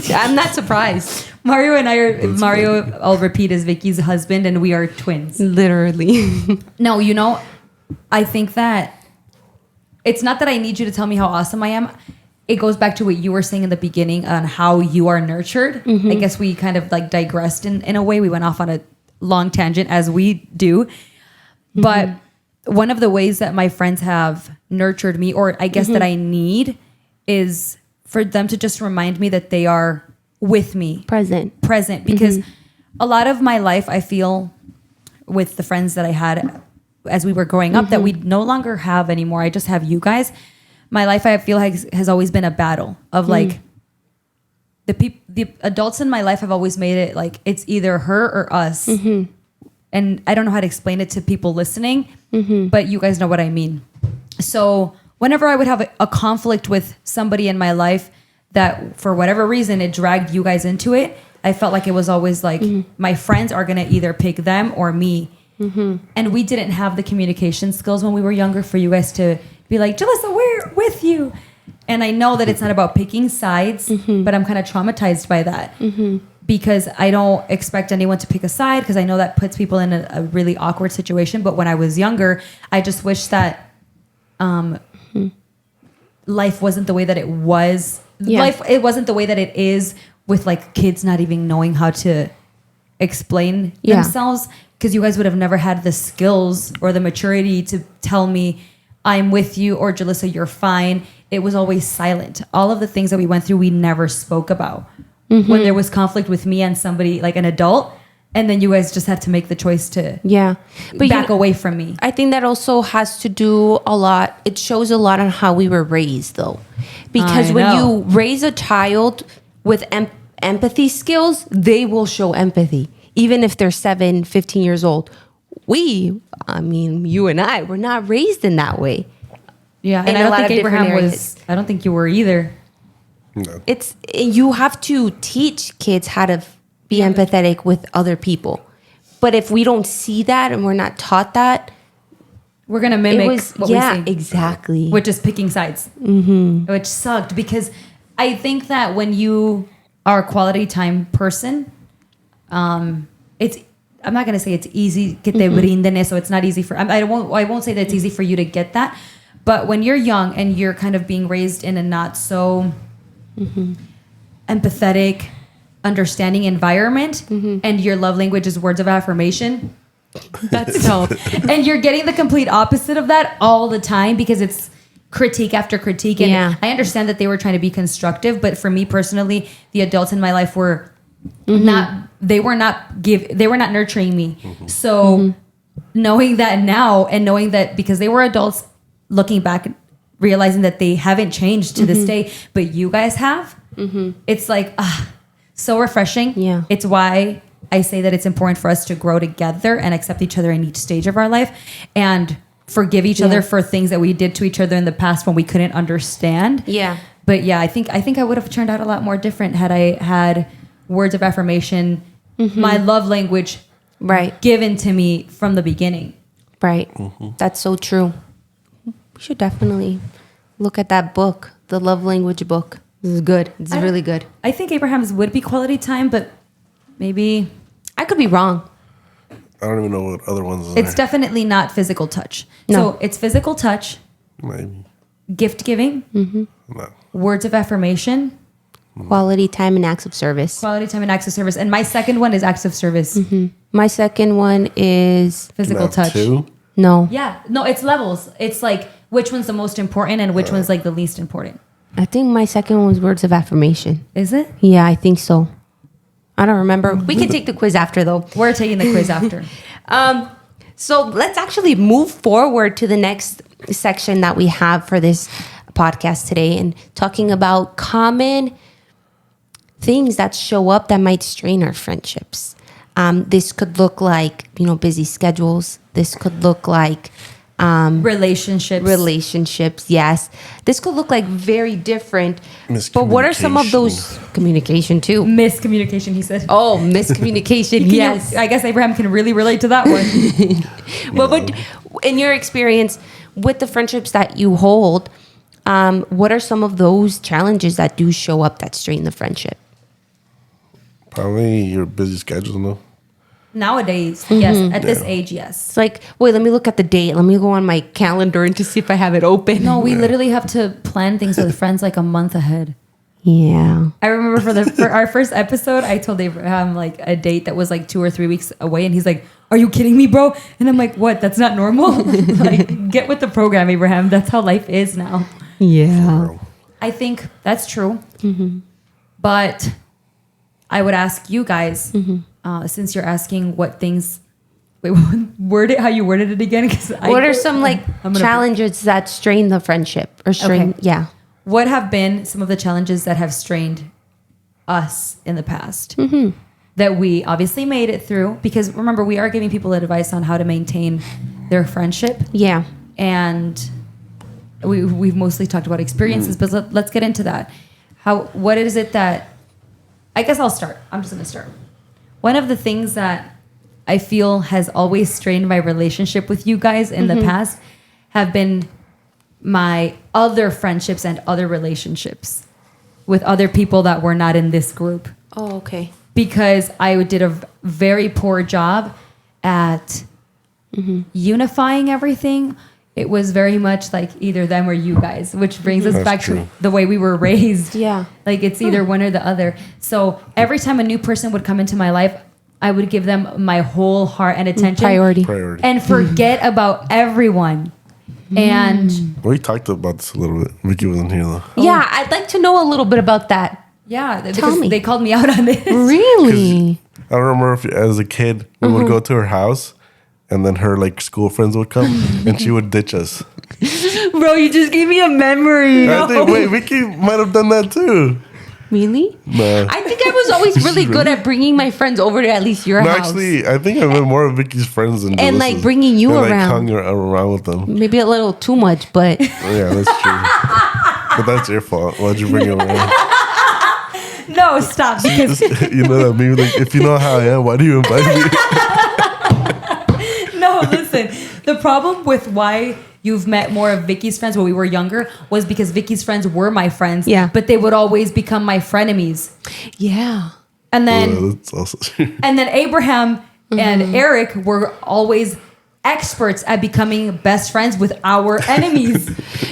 I'm not surprised. Mario and I are Mario. I'll repeat, is Vicky's husband, and we are twins. Literally. No, I think that it's not that I need you to tell me how awesome I am. It goes back to what you were saying in the beginning on how you are nurtured. I guess we kind of like digressed in a way. We went off on a long tangent as we do. But one of the ways that my friends have nurtured me, or I guess that I need, is for them to just remind me that they are with me. Present. Because a lot of my life, I feel, with the friends that I had as we were growing up, that we no longer have anymore. I just have you guys. My life, I feel, has always been a battle of like, the adults in my life have always made it like it's either her or us. And I don't know how to explain it to people listening, but you guys know what I mean. So whenever I would have a conflict with somebody in my life that for whatever reason it dragged you guys into it, I felt like it was always like my friends are going to either pick them or me. And we didn't have the communication skills when we were younger for you guys to be like, Julissa, we're with you. And I know that it's not about picking sides, but I'm kind of traumatized by that. Because I don't expect anyone to pick a side because I know that puts people in a really awkward situation. But when I was younger, I just wish that life wasn't the way that it was. It wasn't the way that it is with like kids not even knowing how to explain themselves. Because you guys would have never had the skills or the maturity to tell me, I'm with you, or Julissa, you're fine. It was always silent. All of the things that we went through, we never spoke about. when there was conflict with me and somebody like an adult, and then you guys just had to make the choice to but back away from me. I think that also has to do a lot. It shows a lot on how we were raised, though, because when you raise a child with empathy skills, they will show empathy, even if they're 7, 15 years old. You and I were not raised in that way. Yeah, and In I a don't lot think of different Abraham areas. was. I don't think you were either. No. You have to teach kids how to be empathetic with other people. But if we don't see that and we're not taught that, We're gonna mimic what we see, exactly. which is picking sides, which sucked because I think that when you are a quality time person, it's. I'm not gonna say it's easy. Que te brinden eso. It's not easy for. I won't say that it's easy for you to get that. But when you're young and you're kind of being raised in a not so empathetic, understanding environment, and your love language is words of affirmation, that's tough. And you're getting the complete opposite of that all the time because it's critique after critique. And I understand that they were trying to be constructive, but for me personally, the adults in my life were they were not nurturing me. So knowing that now and knowing that because they were adults, looking back, realizing that they haven't changed to this day, but you guys have, it's like, so refreshing. Yeah. It's why I say that it's important for us to grow together and accept each other in each stage of our life and forgive each other for things that we did to each other in the past when we couldn't understand. Yeah. But yeah, I think I would have turned out a lot more different had I had words of affirmation, my love language given to me from the beginning. Right. That's so true. We should definitely look at that book, the love language book. This is good. It's really good. I think Abraham's would be quality time, but maybe I could be wrong. I don't even know what other ones are. it's definitely not physical touch. No. So it's physical touch, Maybe. gift giving, No. words of affirmation, Quality time and acts of service. quality time, and acts of service. And my second one is acts of service, My second one is physical Now touch. 2? no. Yeah, no, it's levels. It's like which one's the most important and which one's like the least important. I think my second one was words of affirmation. Is it? Yeah, I think so. I don't remember. We can take the quiz after though. We're taking the quiz after. So let's actually move forward to the next section that we have for this podcast today and talking about common things that show up that might strain our friendships. This could look like, busy schedules. This could look like relationships. Yes. This could look like very different. But what are some of those communication too? Miscommunication, he said. Oh, miscommunication. Yes. I guess Abraham can really relate to that one. Well, but in your experience with the friendships that you hold, what are some of those challenges that do show up that strain the friendship? Probably your busy schedule, no? Nowadays, yes. At this age, yes. It's like, wait, let me look at the date. Let me go on my calendar and to see if I have it open. No, we literally have to plan things with friends like a month ahead. Yeah. I remember for our first episode, I told Abraham like a date that was like 2 or 3 weeks away, and he's like, "Are you kidding me, bro?" And I'm like, "What? That's not normal." Like, get with the program, Abraham. That's how life is now. Yeah. I think that's true. But I would ask you guys, since you're asking what things, how you worded it again? What are some challenges that strain the friendship or strain? Okay. Yeah. What have been some of the challenges that have strained us in the past that we obviously made it through? Because remember, we are giving people advice on how to maintain their friendship. Yeah. And we've mostly talked about experiences, but let's get into that. What is it that, I guess I'll start. I'm just going to start. One of the things that I feel has always strained my relationship with you guys in the past have been my other friendships and other relationships with other people that were not in this group. Oh, okay. Because I did a very poor job at unifying everything. It was very much like either them or you guys, which brings us back to the way we were raised. Yeah. Like it's either one or the other. So every time a new person would come into my life, I would give them my whole heart and attention. Priority. And forget about everyone. And We talked about this a little bit. Vicky wasn't here though. Yeah, I'd like to know a little bit about that. Yeah, Tell because me. they called me out on this. Really? I don't remember if as a kid we would go to her house, and then her like school friends would come, and she would ditch us. Bro, you just gave me a memory. I think wait, Vicky might have done that too. Really? No. I think I was always really good at bringing my friends over to at least your No, house. actually, I think I've been more of Vicky's friends than And, like, Julissa's. bringing you And, like, around. hung around with them. Maybe a little too much, but Yeah, that's true. But that's your fault. Why'd you bring him around? No, stop. Because You know that meme, like, if you know how I am, why do you invite me? no, listen. The problem with why you've met more of Vicky's friends when we were younger was because Vicky's friends were my friends. Yeah. But they would always become my frenemies. yeah. And then Yeah, that's also true. and then Abraham and Eric were always experts at becoming best friends with our enemies.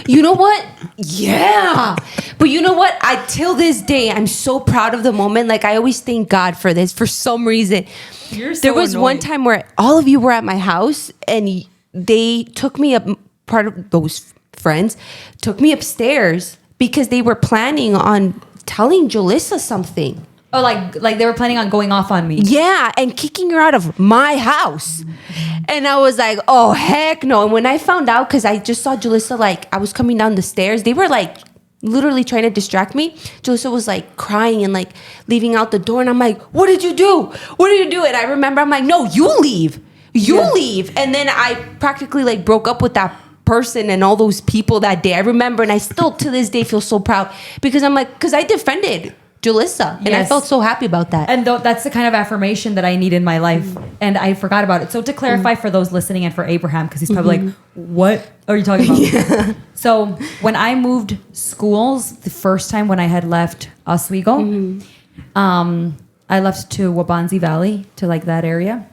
You know what? Yeah. But you know what? Till this day, I'm so proud of the moment. Like, I always thank God for this for some reason. You're so There was one annoying. time where all of you were at my house and they took me up, part of those friends took me upstairs because they were planning on telling Julissa something. Oh, like they were planning on going off on me. Yeah, and kicking her out of my house. And I was like, oh, heck no. And when I found out, because I just saw Julissa, like, I was coming down the stairs, they were like literally trying to distract me. Julissa was like crying and like leaving out the door. And I'm like, what did you do? What did you do? And I remember I'm like, no, you leave. You leave. And then I practically like broke up with that person and all those people that day. I remember, and I still to this day feel so proud because I'm like, because I defended Julissa, and I Yes. felt so happy about that. And that's the kind of affirmation that I need in my life. And I forgot about it. So to clarify for those listening and for Abraham, because he's probably like, what are you talking about? So when I moved schools, the first time when I had left Oswego, I left to Wabanzi Valley, to like that area.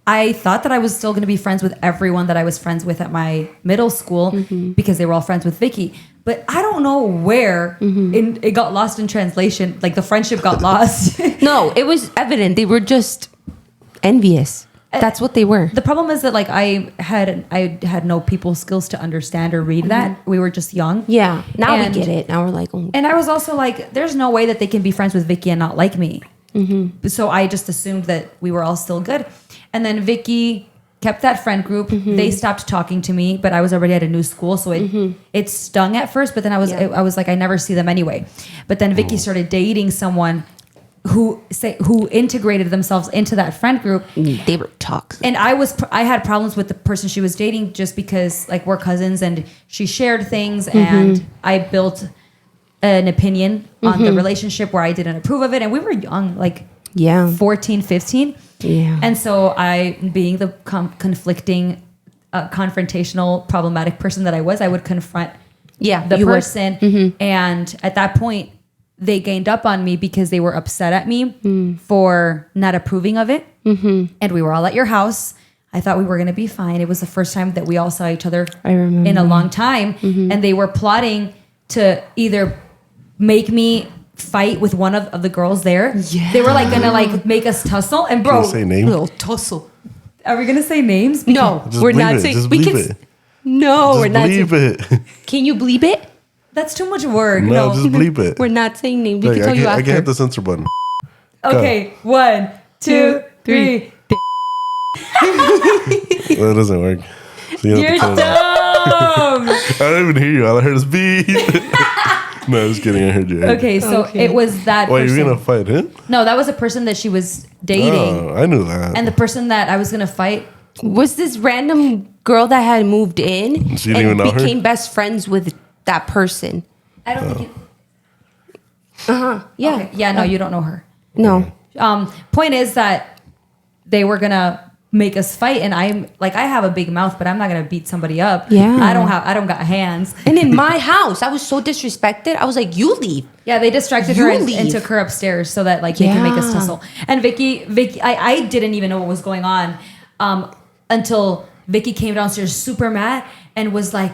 I thought that I was still going to be friends with everyone that I was friends with at my middle school because they were all friends with Vicky. But I don't know where it got lost in translation. Like the friendship got lost. No, it was evident. They were just envious. That's what they were. The problem is that like I had no people skills to understand or read that. We were just young. Yeah. Now And- we get it. Now we're like, oh. And I was also like, there's no way that they can be friends with Vicky and not like me. So I just assumed that we were all still good. And then Vicky kept that friend group. They stopped talking to me, but I was already at a new school, so it stung at first. But then I was like, I never see them anyway. But then Vicky started dating someone who integrated themselves into that friend group. They were toxic. And I had problems with the person she was dating just because like we're cousins and she shared things and I built an opinion on the relationship where I didn't approve of it. And we were young, like 14, 15. Yeah. And so I, being the conflicting, confrontational, problematic person that I was, I would confront the you would. person. And at that point, they gained up on me because they were upset at me for not approving of it. And we were all at your house. I thought we were going to be fine. It was the first time that we all saw each other in a long time. And they were plotting to either make me fight with one of the girls there. Yeah. They were like going to like make us tussle. And bro, Can you say names? Little tussle. are we going to say names? No, Just we're bleep not it. saying. Just We bleep can. it. No, Just we're not. bleep it. Can you bleep it? That's too much work. No, just bleep it. We're not saying names. We Like, can tell you I after. can hit the censor button. Okay, 1, 2, 3. That doesn't work. So you have to You're cut it out. dumb. I don't even hear you. All I heard is beep. No, just kidding. I heard you. Okay, so it was that Wait, person. you're gonna fight him? No, that was a person that she was dating. Oh, I knew that. And the person that I was going to fight. Was this random girl that had moved in So you didn't even know her? became best friends with that person? I don't think Yeah. Okay. Yeah, no, you don't know her. No. Point is that they were going to make us fight. And I'm like, I have a big mouth, but I'm not going to beat somebody up. Yeah. I don't got hands. And in my house, I was so disrespected. I was like, "You leave." Yeah, they distracted You her and leave. took her upstairs so that like they could make us Yeah. tussle. And Vicky, I didn't even know what was going on until Vicky came downstairs super mad and was like,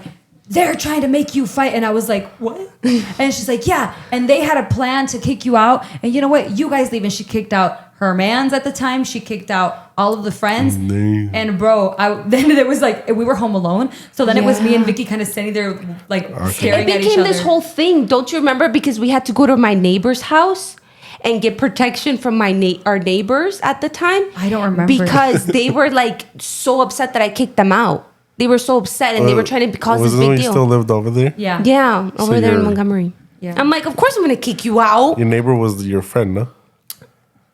"They're trying to make you fight." And I was like, "What?" And she's like, "Yeah." And they had a plan to kick you out. And you know what? You guys leave. And she kicked out her mans at the time. She kicked out all of the friends. Dang. And bro, then it was like we were home alone. So then it was me and Vicky kind of standing there like staring It at each became other. this whole thing. Don't you remember? Because we had to go to my neighbor's house and get protection from our neighbors at the time. I don't remember. Because they were like so upset that I kicked them out. They were so upset and they were trying to cause this Wasn't big when you deal. still lived over there? Yeah. Yeah, over there in you're- Montgomery. Yeah. I'm like, of course I'm gonna kick you out. Your neighbor was your friend, no?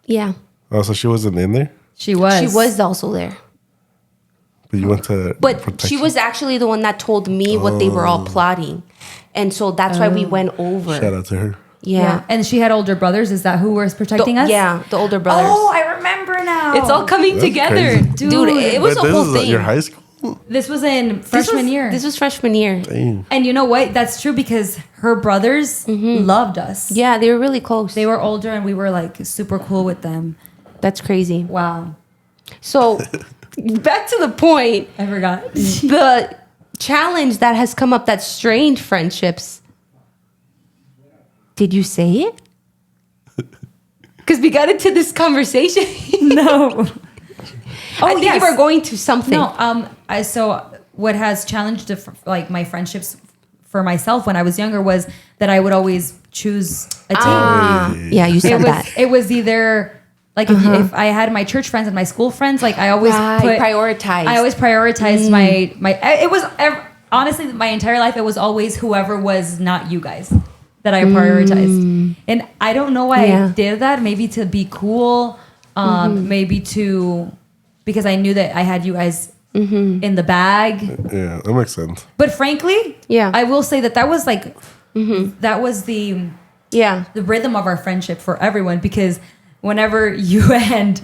Yeah, Oh, so she wasn't in there? She was. she was also there. But you went to But she protection? was actually the one that told me what they were all plotting. And so that's why we went over. Shout out to her. Yeah. And she had older brothers. Is that who was protecting us? Yeah, the older brothers. Oh, I remember now. It's all coming That's together. crazy. Dude, it was But a this whole is thing. at your high school? This was in This freshman was- year. This was freshman year. Dang. And you know what? That's true because her brothers loved us. Yeah, they were really close. They were older and we were like super cool with them. That's crazy. Wow. So, back to the point, I forgot. the challenge that has come up that strained friendships. Did you say it? Because we got into this conversation. No. I think you were going to something. No, so what has challenged like my friendships for myself when I was younger was that I would always choose a team. Yeah, you said it was that. it was either like if I had my church friends and my school friends, like I always Prioritized. I always prioritized my. It was honestly my entire life. It was always whoever was not you guys that I prioritized, and I don't know why I did that. Maybe to be cool, maybe to because I knew that I had you guys in the bag. Yeah, that makes sense. But frankly, Yeah. I will say that was like that was the rhythm of our friendship for everyone because whenever you and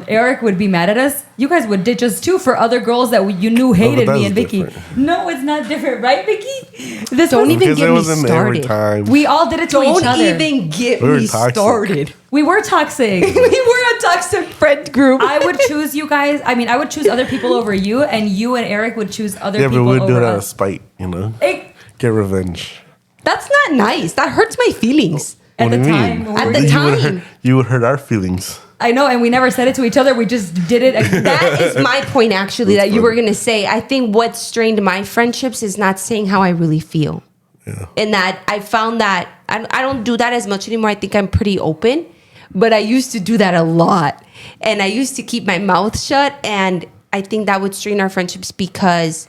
Eric would be mad at us, you guys would ditch us too for other girls that you knew hated that me is and Vicky. different. No, it's not different, right, Vicky? This Don't was- even Because get it me wasn't every started. time. we all did it to each other. get We were toxic. started. We were toxic. We were a toxic friend group. I would choose you guys. I mean, I would choose other people over you, and you and Eric would choose other Yeah, but people we would do over it out of us. spite, you know? It- Get revenge. That's not nice. That hurts my feelings. At What the do you time, mean? when At the You would time. you would hurt our feelings. I know, and we never said it to each other. We just did it. That is my point, actually, That's that you were funny. going to say. I think what strained my friendships is not saying how I really feel. Yeah. And that I found that I don't do that as much anymore. I think I'm pretty open, but I used to do that a lot. And I used to keep my mouth shut. And I think that would strain our friendships because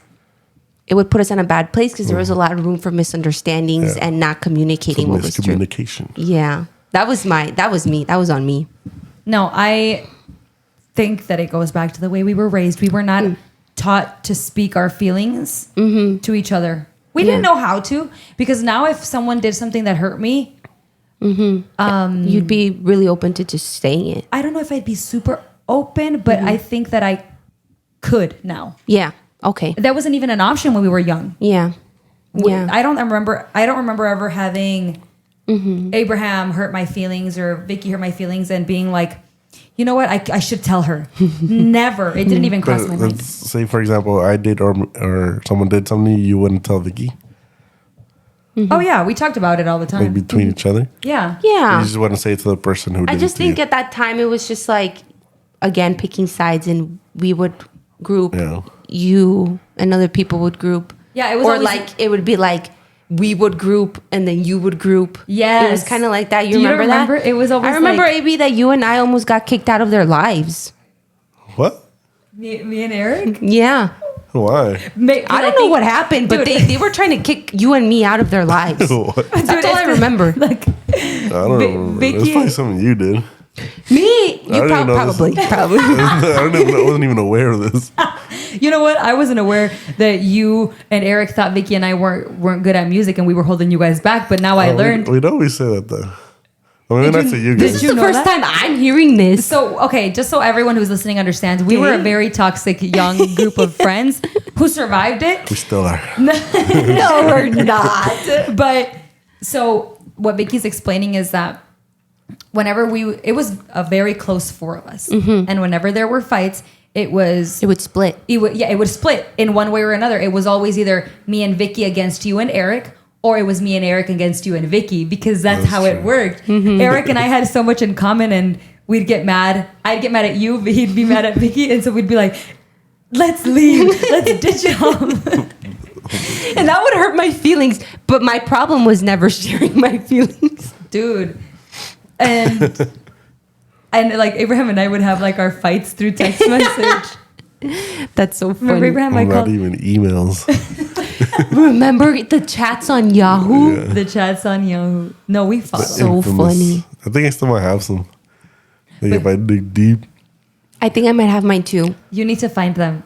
it would put us in a bad place because there was a lot of room for misunderstandings Yeah. and not communicating Some what was true. miscommunication. Yeah. That was me. That was on me. No, I think that it goes back to the way we were raised. We were not taught to speak our feelings to each other. We didn't know how to because now if someone did something that hurt me, You'd be really open to just saying it. I don't know if I'd be super open, but I think that I could now. Yeah. Okay. That wasn't even an option when we were young. Yeah. Yeah. I don't remember ever having Abraham hurt my feelings or Vicky hurt my feelings and being like, you know what, I should tell her. Never. It didn't even cross my Let's mind. say, for example, I did or someone did something, you wouldn't tell Vicky, Oh yeah, we talked about it all the time. like between each other. Yeah. Yeah. You just want to say it to the person who did I just it to think you. at that time it was just like, again, picking sides, and we would group Yeah. you and other people would group. Yeah, it was or always- like it would be like we would group and then you would group. Yes. It was kind of like that. You Do you remember remember? that? It was always I remember, like- AB, that you and I almost got kicked out of their lives. What? Me and Eric? Yeah. Why? I don't know what happened, but they were trying to kick you and me out of their lives. What? That's all I remember. Like, I don't remember. It's Vicky- probably something you did. Me? You don't even know this. probably. I wasn't even aware of this. you know what? I wasn't aware that you and Eric thought Vicky and I weren't good at music and we were holding you guys back, but now I learned. We'd always say that though. I mean, Did not you- to you did guys. This you is the know first that? time I'm hearing this. So, okay, just so everyone who's listening understands, we were a very toxic young group of friends who survived it. We still are. No, we're not. But so what Vicky's explaining is that whenever it was a very close four of us, and whenever there were fights, it would split. it would split in one way or another. It was always either me and Vicky against you and Eric, or it was me and Eric against you and Vicky, because that's how it true. worked. Eric and I had so much in common, and we'd get mad. I'd get mad at you, but he'd be mad at Vicky, and so we'd be like, "Let's leave. Let's ditch him." And that would hurt my feelings. But my problem was never sharing my feelings. Dude. And like Abraham and I would have like our fights through text message. That's so funny. Remember Abraham? I Not called even emails. Remember the chats on Yahoo? Yeah. the chats on Yahoo. No, we fought. So Infamous. funny. I think I still might have some. Like if I dig deep, I think I might have mine too. You need to find them.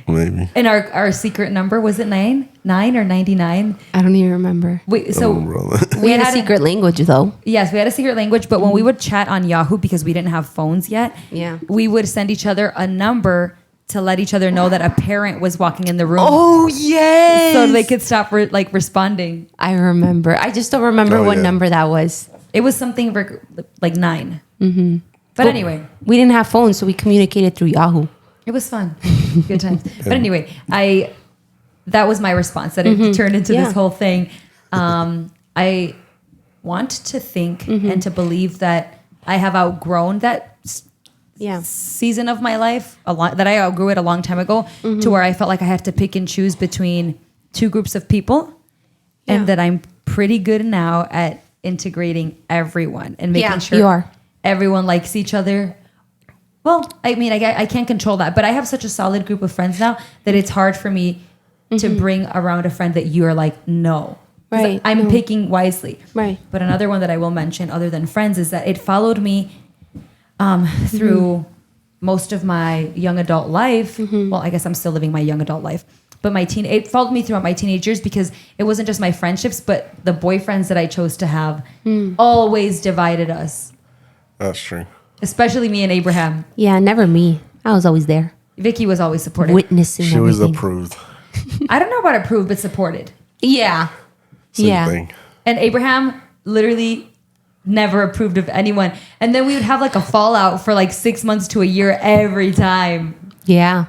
maybe. And our secret number, was it 9 or 99? I don't even remember. So bro. We had a secret language though. yes, we had a secret language, but when we would chat on Yahoo, because we didn't have phones yet, Yeah. we would send each other a number to let each other know that a parent was walking in the room. Oh yes. So they could stop responding. I remember. I just don't remember Oh, what yeah. number that was. It was something like 9. Mm-hmm. But anyway, We didn't have phones, so we communicated through Yahoo. it was fun. Good times. But anyway, that was my response, that it turned into Yeah. this whole thing. I want to think and to believe that I have outgrown that Yeah. season of my life, that I outgrew it a long time ago, to where I felt like I had to pick and choose between two groups of people, Yeah. and that I'm pretty good now at integrating everyone and making Yeah, sure you are. everyone likes each other. Well, I mean, I can't control that, but I have such a solid group of friends now that it's hard for me to bring around a friend that you are like, no. 'Cause Right, I'm no. picking wisely. Right. But another one that I will mention, other than friends, is that it followed me through most of my young adult life. Well, I guess I'm still living my young adult life. But it followed me throughout my teenage years, because it wasn't just my friendships, but the boyfriends that I chose to have always divided us. That's true. Especially me and Abraham. Yeah, never me. I was always there, Vicky was always supportive. witnessing She was everything. approved. I don't know about approved, but supported. Yeah. Same Yeah. thing. And Abraham literally never approved of anyone. And then we would have like a fallout for like 6 months to a year every time. Yeah.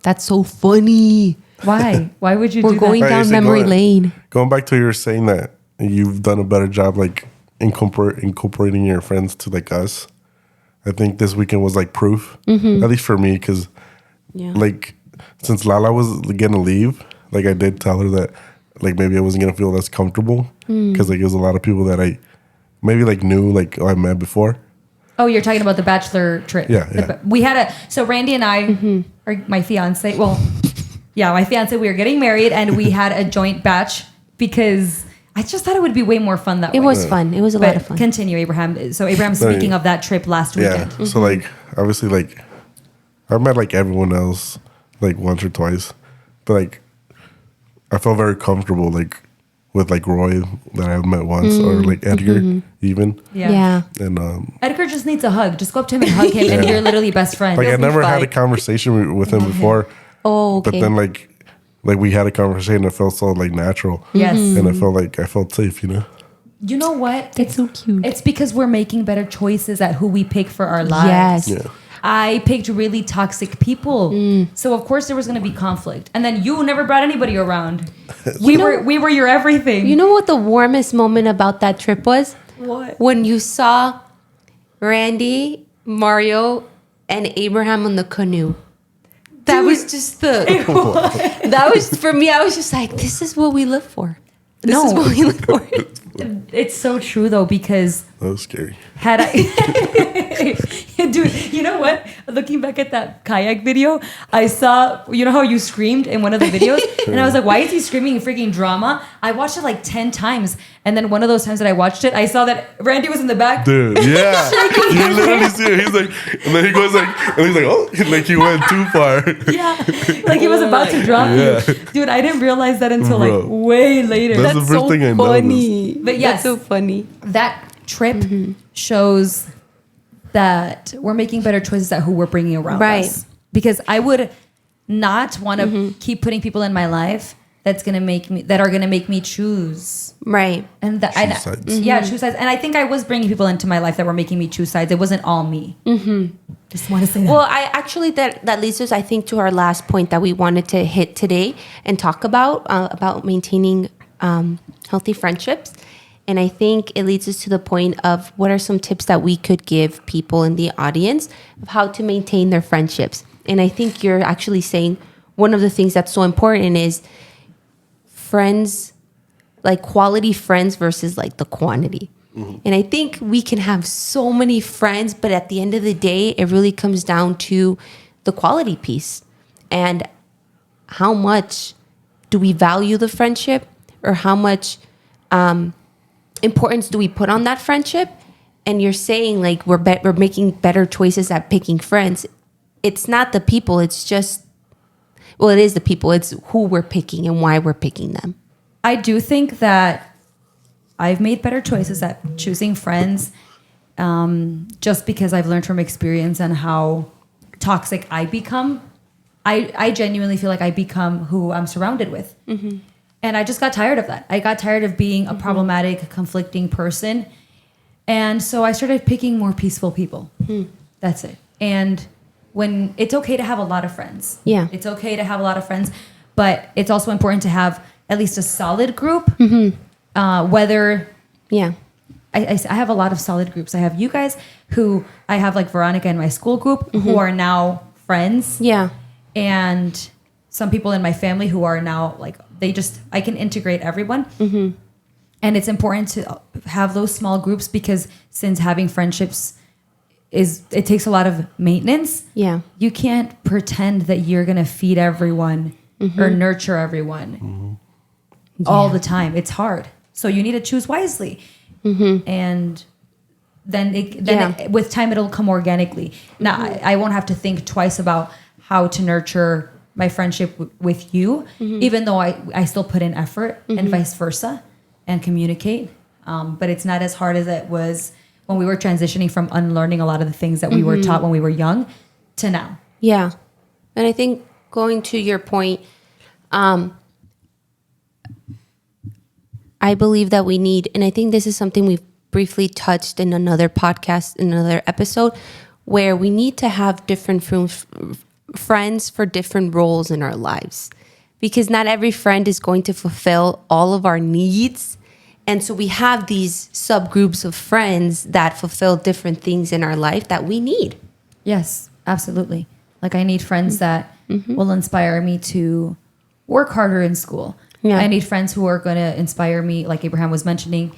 That's so funny. Why? Why would you We're do going that? Right, down so memory going- lane. Going back to what you were saying, that you've done a better job like incorporating your friends to like us. I think this weekend was like proof, at least for me, because Yeah. like since Lala was gonna leave, like I did tell her that like maybe I wasn't gonna feel as comfortable, because like it was a lot of people that I maybe like knew, like I met before. Oh, you're talking about the bachelor trip. Yeah, yeah. We had so Randy and I, or my fiance, well, yeah, my fiance, we were getting married, and we had a joint batch because I just thought it would be way more fun that way. It was fun. It was a lot But of fun. continue, Abraham. So Abraham, No, speaking yeah. of that trip last weekend. Yeah. So like obviously like I met like everyone else like once or twice, but like I felt very comfortable like with like Roy that I've met once, or like Edgar even, Yeah. and Edgar just needs a hug. Just go up to him and hug him, and you're literally best friends. like I You'll be never had a fine. conversation with him before, Oh, okay. but then like we had a conversation that felt so like natural, Yes. and I felt safe, you know. You know what? That's so cute. It's because we're making better choices at who we pick for our lives. Yes. Yeah. I picked really toxic people, so of course there was going to be conflict. And then you never brought anybody around. We were your everything. You know what the warmest moment about that trip was? What? When you saw Randy, Mario, and Abraham on the canoe. That was just that was for me. I was just like, this is what we live for. This is what we live for. It's so true though, because That was scary. had I, dude, you know what? Looking back at that kayak video, I saw, you know how you screamed in one of the videos? And I was like, why is he screaming freaking drama? I watched it like 10 times. And then one of those times that I watched it, I saw that Randy was in the back. Dude, yeah, you literally see it. He's like, and then he goes like, and he's like, oh, like he went too far. Yeah, like he was about to drop Yeah. you. Dude, I didn't realize that until Bro. like way later. That's the first thing I noticed. But yes. That's so funny. That trip shows that we're making better choices at who we're bringing around Right. us. Because I would not want to keep putting people in my life that are gonna make me choose. Right. And Choose sides. yeah, choose sides. And I think I was bringing people into my life that were making me choose sides. It wasn't all me. Just want to say that. Well, I actually that leads us, I think, to our last point that we wanted to hit today and talk about maintaining healthy friendships. And I think it leads us to the point of what are some tips that we could give people in the audience of how to maintain their friendships. And I think you're actually saying one of the things that's so important is friends, like quality friends versus like the quantity. And I think we can have so many friends, but at the end of the day, it really comes down to the quality piece and how much do we value the friendship, or how much importance do we put on that friendship. And you're saying like we're making better choices at picking friends. It's not the people, it's just, well, it is the people, it's who we're picking and why we're picking them. I do think that I've made better choices at choosing friends, just because I've learned from experience and how toxic I become. I genuinely feel like I become who I'm surrounded with. And I just got tired of that. I got tired of being a problematic, conflicting person. And so I started picking more peaceful people. That's it. And when it's okay to have a lot of friends. Yeah. It's okay to have a lot of friends, but it's also important to have at least a solid group. Whether Yeah. I have a lot of solid groups. I have you guys, who I have, like Veronica in my school group, who are now friends. Yeah. And some people in my family who are now like, I can integrate everyone. And it's important to have those small groups, because since having friendships it takes a lot of maintenance. Yeah. You can't pretend that you're going to feed everyone or nurture everyone all the time. It's hard. So you need to choose wisely. And then with time, it'll come organically. Now, I won't have to think twice about how to nurture my friendship with you, even though I still put in effort, and vice versa, and communicate. But it's not as hard as it was when we were transitioning from unlearning a lot of the things that we were taught when we were young to now. Yeah. And I think going to your point, I believe that we need, and I think this is something we've briefly touched in another podcast, in another episode, where we need to have different friends for different roles in our lives, because not every friend is going to fulfill all of our needs. And so we have these subgroups of friends that fulfill different things in our life that we need. Yes, absolutely. Like I need friends that will inspire me to work harder in school. Yeah. I need friends who are going to inspire me, like Abraham was mentioning,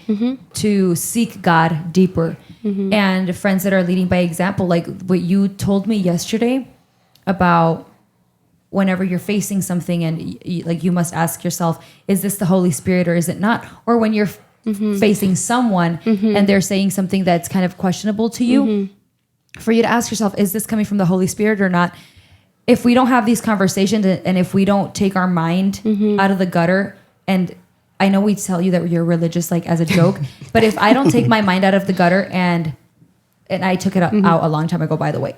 to seek God deeper. And friends that are leading by example, like what you told me yesterday about whenever you're facing something and you must ask yourself, is this the Holy Spirit or is it not? Or when you're facing someone and they're saying something that's kind of questionable to you, for you to ask yourself, is this coming from the Holy Spirit or not? If we don't have these conversations and if we don't take our mind out of the gutter, and I know we tell you that you're religious like as a joke, but if I don't take my mind out of the gutter and I took it out a long time ago, by the way,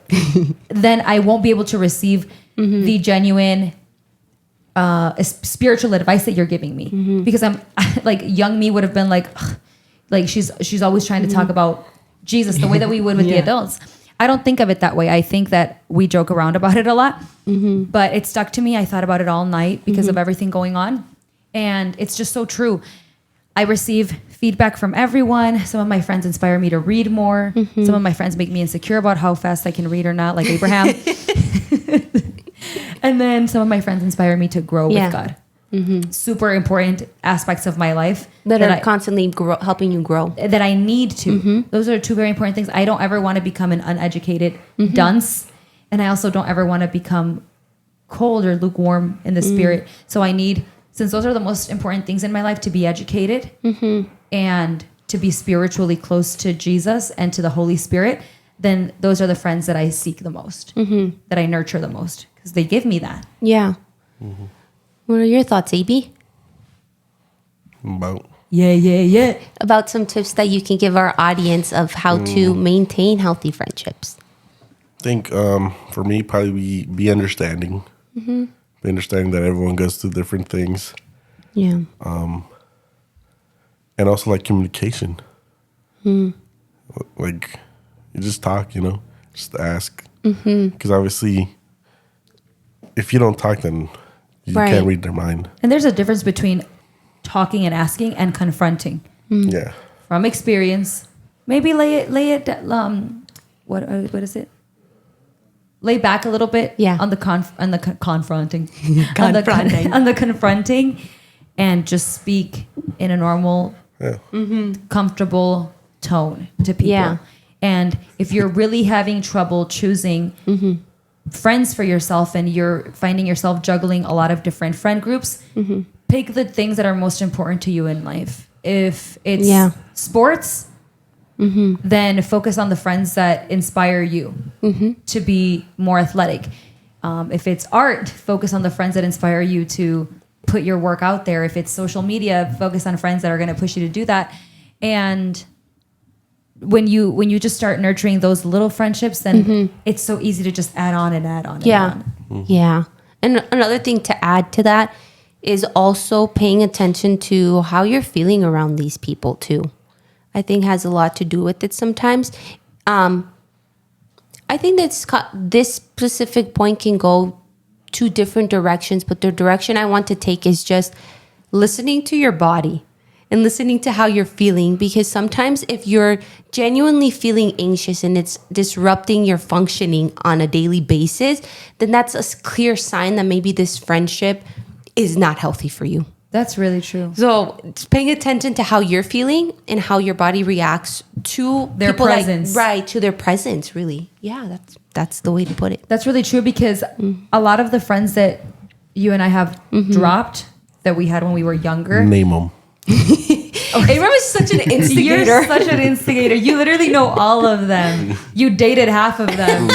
then I won't be able to receive the genuine spiritual advice that you're giving me. Because I'm like, young me would have been like, ugh, like she's always trying to talk about Jesus the way that we would with the adults. I don't think of it that way. I think that we joke around about it a lot, but it stuck to me. I thought about it all night because of everything going on. And it's just so true. I receive feedback from everyone. Some of my friends inspire me to read more. Some of my friends make me insecure about how fast I can read or not, like Abraham. And then some of my friends inspire me to grow with God. Super important aspects of my life that are constantly helping you grow. That I need to. Those are two very important things. I don't ever want to become an uneducated dunce. And I also don't ever want to become cold or lukewarm in the spirit. So I need, since those are the most important things in my life, to be educated and to be spiritually close to Jesus and to the Holy Spirit, then those are the friends that I seek the most, that I nurture the most, because they give me that. Yeah. What are your thoughts, AB? About About some tips that you can give our audience of how to maintain healthy friendships. I think for me, probably be understanding. Be understanding that everyone goes through different things. Yeah. And also like communication. Like you just talk, just ask. Because obviously, if you don't talk, then you can't read their mind. And there's a difference between talking and asking and confronting. Yeah. from experience. Maybe lay it what is it? Lay back a little bit on the confronting on the confronting, and just speak in a normal, comfortable tone to people. Yeah. And if you're really having trouble choosing friends for yourself, and you're finding yourself juggling a lot of different friend groups, pick the things that are most important to you in life. If it's sports, then focus on the friends that inspire you to be more athletic. If it's art, focus on the friends that inspire you to put your work out there. If it's social media, focus on friends that are going to push you to do that. And when you just start nurturing those little friendships, then it's so easy to just add on and add on. Yeah. And another thing to add to that is also paying attention to how you're feeling around these people too. I think has a lot to do with it sometimes. I think this specific point can go two different directions, but the direction I want to take is just listening to your body and listening to how you're feeling, because sometimes if you're genuinely feeling anxious and it's disrupting your functioning on a daily basis, then that's a clear sign that maybe this friendship is not healthy for you. That's really true. So just paying attention to how you're feeling and how your body reacts to their presence. To their presence, really. Yeah, that's the way to put it. That's really true, because a lot of the friends that you and I have dropped that we had when we were younger. Name them. Abram is such an instigator. You're such an instigator. You literally know all of them. You dated half of them.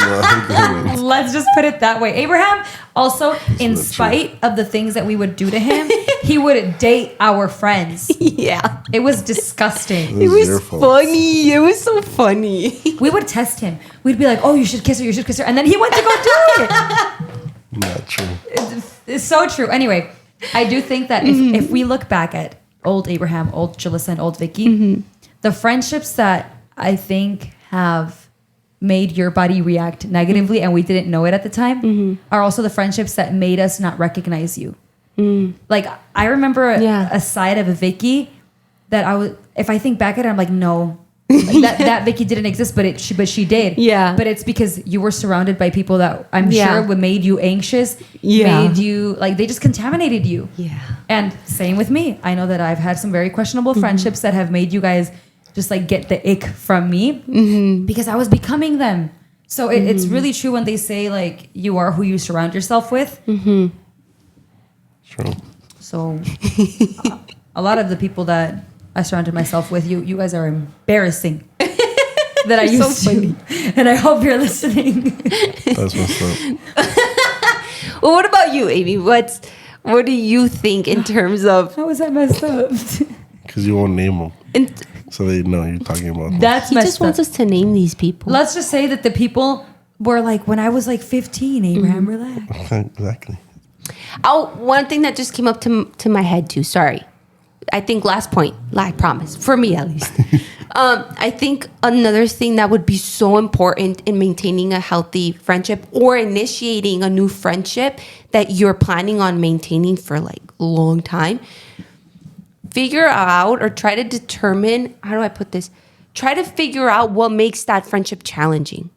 Let's just put it that way. Abraham also, in spite of the things that we would do to him, he would date our friends. Yeah. It was disgusting. It was funny. It was so funny. We would test him. We'd be like, oh, you should kiss her, you should kiss her. And then he went to go do it. Not true. It's so true. Anyway, I do think that if we look back at old Abraham, old Julissa, and old Vicky, the friendships that I think have made your body react negatively and we didn't know it at the time are also the friendships that made us not recognize you. Like, I remember a side of Vicky that if I think back at it, I'm like, no. Like that Vicky didn't exist, but she did. Yeah. But it's because you were surrounded by people that I'm sure made you anxious. Yeah. Made you, like, they just contaminated you. Yeah. And same with me. I know that I've had some very questionable friendships that have made you guys just like get the ick from me because I was becoming them. So it's really true when they say like you are who you surround yourself with. True. So a lot of the people that I surrounded myself with, you guys are embarrassing. That I used to. And I hope you're listening. That's what's up. Well, what about you, Amy? What do you think in terms of... How is that messed up? Because you won't name them. So they know you're talking about them. That's He messed just wants up. us to name these people. Let's just say that the people were like, when I was like 15, Abraham, relax. Exactly. Oh, one thing that just came up to my head too. Sorry. I think last point, I promise, for me at least. I think another thing that would be so important in maintaining a healthy friendship or initiating a new friendship that you're planning on maintaining for like a long time, figure out or try to determine, how do I put this? Try to figure out what makes that friendship challenging.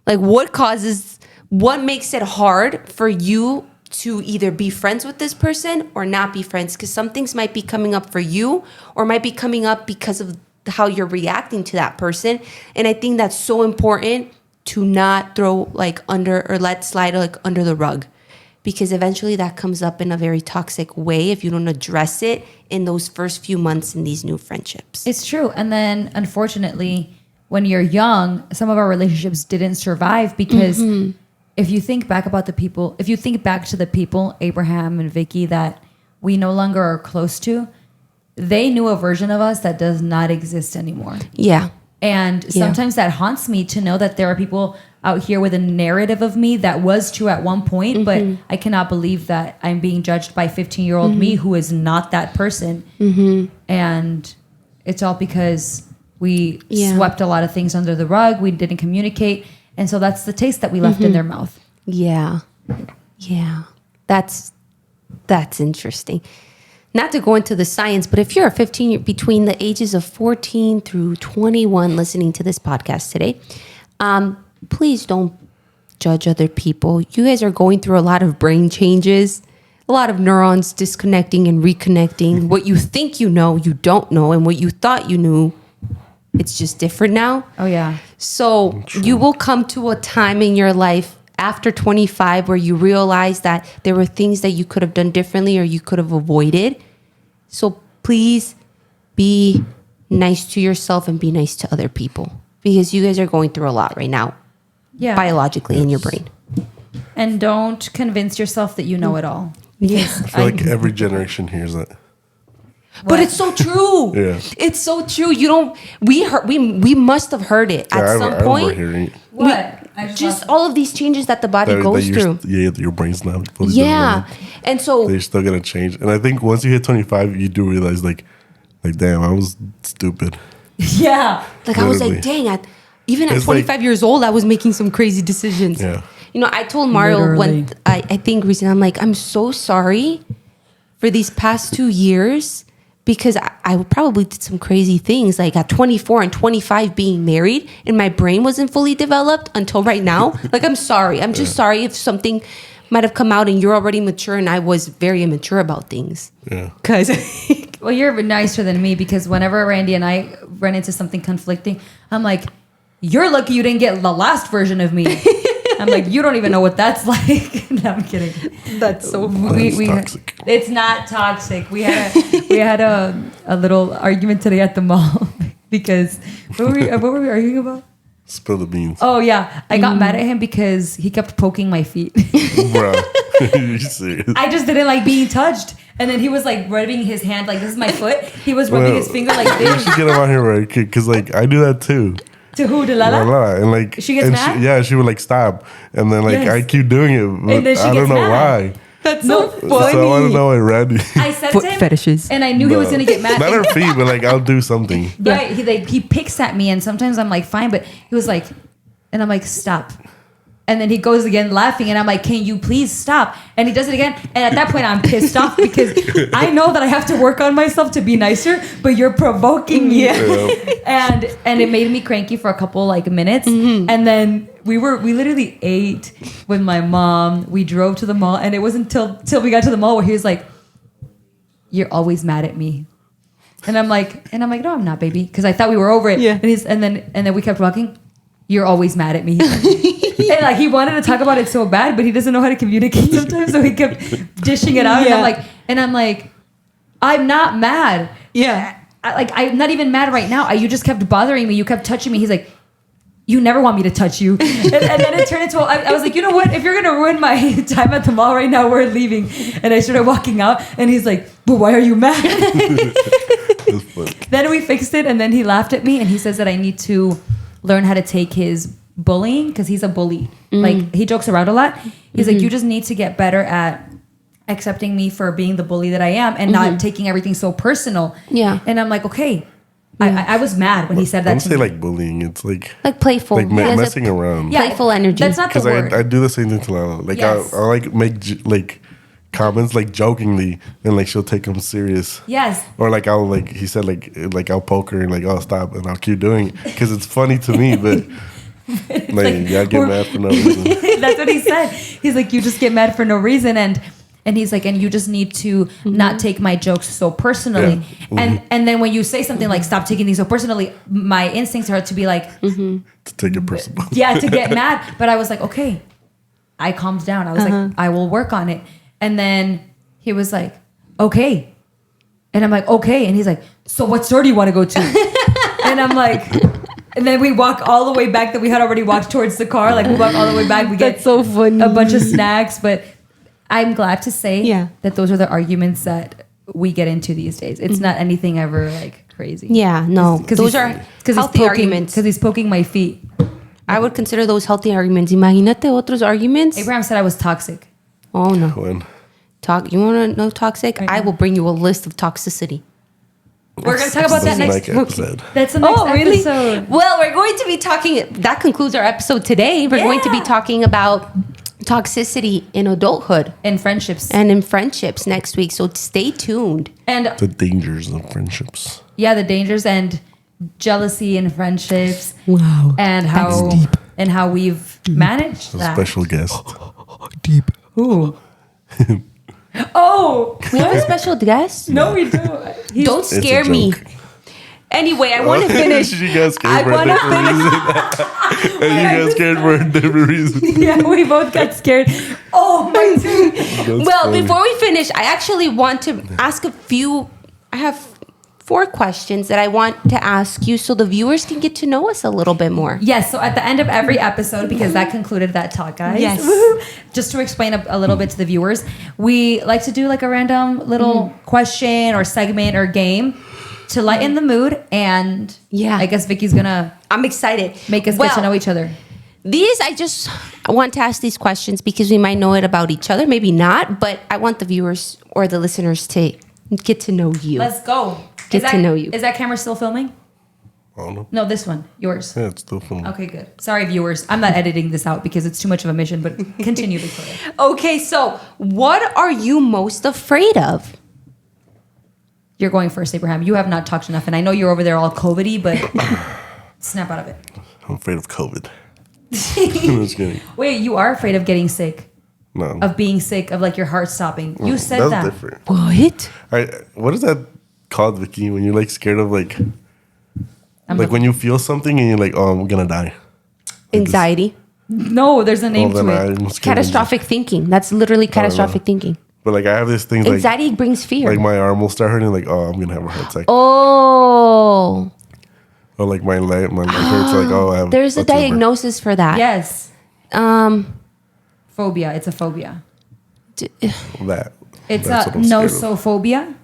Like what makes it hard for you to either be friends with this person or not be friends, because some things might be coming up for you or might be coming up because of how you're reacting to that person. And I think that's so important to not throw like under or let slide like under the rug, because eventually that comes up in a very toxic way if you don't address it in those first few months in these new friendships. It's true. And then unfortunately, when you're young, some of our relationships didn't survive because if you think back to the people, Abraham and Vicky, that we no longer are close to, they knew a version of us that does not exist anymore. Yeah. And sometimes that haunts me to know that there are people out here with a narrative of me that was true at one point, but I cannot believe that I'm being judged by 15-year-old me who is not that person. And it's all because we swept a lot of things under the rug. We didn't communicate. And so that's the taste that we left in their mouth. Yeah. Yeah. That's interesting. not to go into the science, but if you're a 15 between the ages of 14 through 21 listening to this podcast today, please don't judge other people. You guys are going through a lot of brain changes, a lot of neurons disconnecting and reconnecting. What you think you know, you don't know. And what you thought you knew, it's just different now. Oh, yeah. So you will come to a time in your life after 25 where you realize that there were things that you could have done differently or you could have avoided. So please be nice to yourself and be nice to other people because you guys are going through a lot right now, biologically in your brain. And don't convince yourself that you know it all. Yeah. I feel like every generation hears that. But it's so true. Yeah. It's so true. You don't. We must have heard it at some I remember point. hearing it. What? Just all of these changes that the body goes through. Your brain's not fully Yeah, developed. and so They're still gonna change. And I think once you hit 25, you do realize like damn, I was stupid. Yeah. like I was like, Literally. dang, even at It's 25 years old, I was making some crazy decisions. Yeah. You know, I told Mario Literally. when I think recently, I'm like, I'm so sorry for these past 2 years because I probably did some crazy things like at 24 and 25 being married and my brain wasn't fully developed until right now. Like, I'm sorry. I'm just sorry if something might have come out and you're already mature and I was very immature about things. Yeah. Because Well, you're nicer than me because whenever Randy and I run into something conflicting, I'm like, you're lucky you didn't get the last version of me. I'm like, you don't even know what that's like. No, I'm kidding. that's so That's toxic. It's not toxic. We had a little argument today at the mall because what were we arguing about? Spill the beans. Oh yeah, I got mad at him because he kept poking my feet. Bro. You serious? I just didn't like being touched. And then he was like rubbing his hand like this is my foot. He was rubbing his finger like You this. should get him out here, right? Because like I do that too. To who? To Lala? La. And like She gets mad? she would like stop, and then like Yes. I keep doing it, but then she I don't gets know mad. why. That's No. so funny. So I want to know why Randy. I said Foot to him, fetishes. and I knew he was gonna get mad. Not her feet, but like I'll do something. Right? He picks at me, and sometimes I'm like fine, but he was like, and I'm like stop. And then he goes again laughing, and I'm like, can you please stop? And he does it again. And at that point, I'm pissed off because I know that I have to work on myself to be nicer, but you're provoking me. Yeah. And it made me cranky for a couple like minutes. And then we literally ate with my mom. We drove to the mall, and it wasn't till we got to the mall where he was like, you're always mad at me. And I'm like, no, I'm not, baby. Because I thought we were over it. Yeah. And then we kept walking. You're always mad at me. And like he wanted to talk about it so bad, but he doesn't know how to communicate sometimes. So he kept dishing it out. Yeah. And I'm like, I'm not mad. Yeah. I'm not even mad right now. You just kept bothering me. You kept touching me. He's like, you never want me to touch you. And then it turned into, I was like, you know what? If you're going to ruin my time at the mall right now, we're leaving. And I started walking out and he's like, but why are you mad? That's funny. Then we fixed it. And then he laughed at me and he says that I need to learn how to take his bullying because he's a bully. Like he jokes around a lot. He's like, you just need to get better at accepting me for being the bully that I am and not taking everything so personal. Yeah. And I'm like, okay. I was mad when he said that Don't to say me. like bullying. It's like playful. like He has a messing around. Yeah, playful energy. That's not the Because word. I do the same thing to Lala. Like Yes. I'll like make like comments like jokingly, and like she'll take them serious. Yes. Or like I'll like he said like I'll poke her and like I'll stop and I'll keep doing it because it's funny to me, but like y'all get mad for no reason. That's what he said. He's like, you just get mad for no reason, and he's like, and you just need to not take my jokes so personally. Yeah. And then when you say something like, stop taking things so personally, my instincts are to be like, To take it personal. yeah, to get mad. But I was like, okay. I calmed down. I was like, I will work on it. And then he was like, okay. And I'm like, okay. And he's like, so what store do you want to go to? And I'm like, and then we walk all the way back that we had already walked towards the car. Like we walk all the way back. We get That's so funny. a bunch of snacks. But I'm glad to say that those are the arguments that we get into these days. It's not anything ever like crazy. Yeah, no. Those are healthy arguments. Because he's poking my feet. I would consider those healthy arguments. Imagínate otros arguments. Abraham said I was toxic. Oh, no. When You want to know toxic? I will bring you a list of toxicity. We're going to talk about that next episode. That's the next really? episode. Well, we're going to be talking. That concludes our episode today. We're going to be talking about toxicity in adulthood in friendships. and in friendships next week. So stay tuned. And The dangers of friendships. yeah, the dangers and jealousy in friendships. Wow. And how we've managed A that. special guest. Deep. Ooh. Oh, We have a special guest. no, we don't. Don't It's a scare me. joke. Anyway, I want to finish. She got scared I for a wanna different reason. And you got scared for a different reason. Yeah, we both got scared. Oh my God. That's Well, funny. before we finish, I actually want to ask a few. I have 4 questions that I want to ask you so the viewers can get to know us a little bit more. Yes, so at the end of every episode, because that concluded that talk, guys. Yes. Woohoo. Just to explain a little bit to the viewers, we like to do like a random little question or segment or game to lighten the mood. And Yeah. I guess Vicky's gonna I'm excited. make us get to know each other. I just want to ask these questions because we might know it about each other, maybe not, but I want the viewers or the listeners to get to know you. Let's go. Get to know you. Is that camera still filming? I don't know. No, this one. Yours. Yeah, it's still filming. Okay, good. Sorry, viewers. I'm not editing this out because it's too much of a mission, but continue, Victoria. Okay, so what are you most afraid of? You're going first, Abraham. You have not talked enough, and I know you're over there all COVID-y, but snap out of it. I'm afraid of COVID. I'm just kidding. Wait, you are afraid of getting sick, No. of being sick, of like your heart stopping. You said That's that. different. What? What is that called, Vicky? When you're like scared of like I'm like the- when you feel something and you're like, oh, I'm gonna die. Anxiety. No, there's a name Well, to then it. I'm scared. Catastrophic thinking. That's literally catastrophic thinking. But like I have this thing like Anxiety brings fear. like my arm will start hurting. Like, oh, I'm gonna have a heart attack. Oh, Or like my leg hurts. Like, oh, I have. there's a tumor. diagnosis for that. Yes. Phobia. It's a phobia. That. It's That's a what I'm scared of. nosophobia.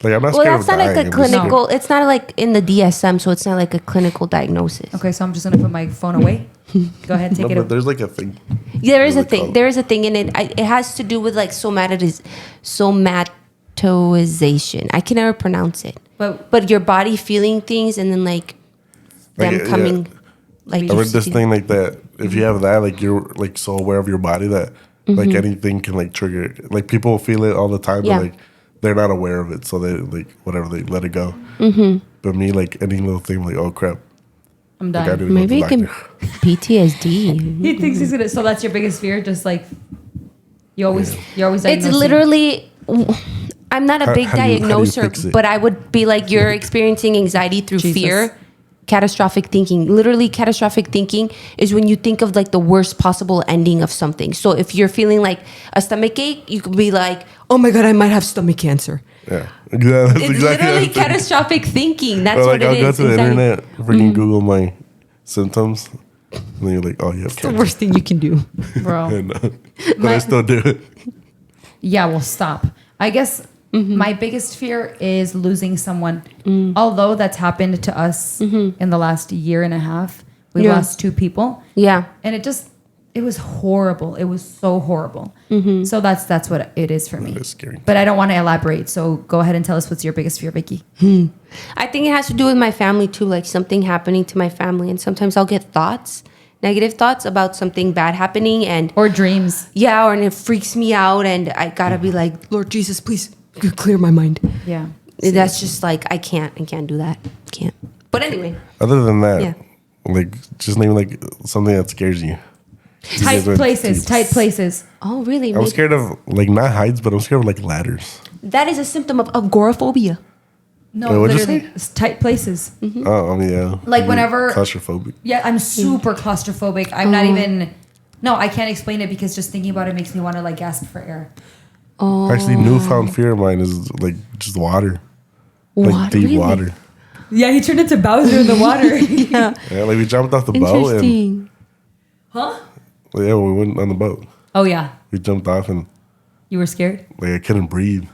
Like I'm not Well, scared that's of not like dying. a I'm just scared. clinical. It's not like in the DSM, so it's not like a clinical diagnosis. Okay, so I'm just gonna put my phone away. Go ahead, take No, it but away. there's like a thing. Yeah, there is a What do they thing. call There is a thing in it. It has to do with like somatoization. I can never pronounce it. But your body feeling things and then like them Like, coming. Like I you read this see- thing like that. If you have that, like you're like so aware of your body that like anything can like trigger it. Like people feel it all the time, Yeah. but like they're not aware of it, so they like whatever they let it go. But me, like any little thing, like oh crap, I'm like I done. do go to Maybe the it can doctor. PTSD. He thinks he's gonna. So that's your biggest fear. Just like you're always It's diagnosing. literally. I'm not a How- big how do you diagnoser, fix it? but I would be like you're experiencing anxiety through Jesus. fear. Catastrophic thinking. Literally, catastrophic thinking is when you think of like the worst possible ending of something. So if you're feeling like a stomach ache, you could be like, "Oh my god, I might have stomach cancer." Yeah, yeah, that's It's exactly. literally what I'm catastrophic thinking. That's Or what like I'll it go is. to the Anxiety. internet, freaking Google my symptoms, and then you're like, oh, you have The cancer. worst thing you can do. bro. And, but I still do it. Yeah, well, stop. I guess my biggest fear is losing someone. Although that's happened to us in the last year and a half. We Yeah. lost 2 people. Yeah. And it was horrible. It was so horrible. So that's what it is for me. It's scary. But I don't want to elaborate. So go ahead and tell us what's your biggest fear, Vicky. I think it has to do with my family too, like something happening to my family. And sometimes I'll get thoughts, negative thoughts about something bad happening. And Or dreams. yeah, or and it freaks me out. And I gotta be like, Lord Jesus, please clear my mind. Yeah. That's just like, I can't do that. Can't. But anyway, Other than that, Yeah. like just name like something that scares you. Tight went places. deep. Tight places. oh, really? I'm Maybe- scared of like not heights, but I'm scared of like ladders. That is a symptom of agoraphobia. No, Wait, what'd you literally. say? It's tight places. Oh, I mean, yeah. Like whenever- claustrophobic. Yeah, I'm super claustrophobic. I'm not even. No, I can't explain it because just thinking about it makes me want to like gasp for air. Actually, newfound fear of mine is like just water, like What? deep Really? water. Yeah, he turned into Bowser in the water. Yeah. Yeah, like we jumped off the boat and Interesting. Huh? yeah, we went on the boat. Oh yeah, We jumped off and you were scared. like I couldn't breathe.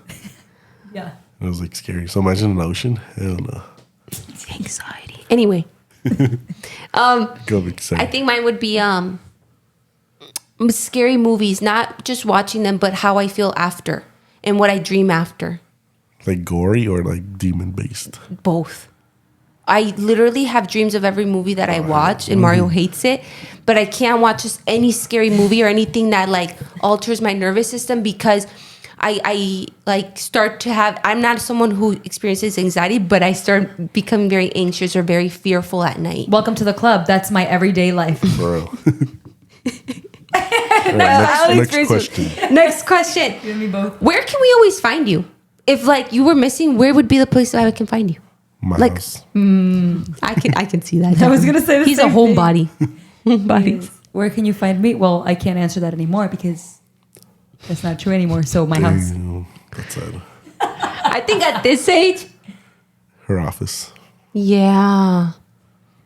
Yeah. It was like scary. So imagine an ocean. Hell no. Anxiety. Anyway, Go be excited. I think mine would be scary movies, not just watching them, but how I feel after and what I dream after. Like gory or like demon based. Both. I literally have dreams of every movie that I watch, and Mario hates it. But I can't watch just any scary movie or anything that like alters my nervous system because I like start to have. I'm not someone who experiences anxiety, but I start becoming very anxious or very fearful at night. Welcome to the club. That's my everyday life. Bro. Next question. Next question. You and me both. Where can we always find you? If like you were missing, where would be the place that I can find you? My Like- house. I can see that. I was gonna say the he's same a thing. homebody. Homebody. Where can you find me? Well, I can't answer that anymore because that's not true anymore. So my house. Damn. That's sad. I think at this age, Her office. yeah.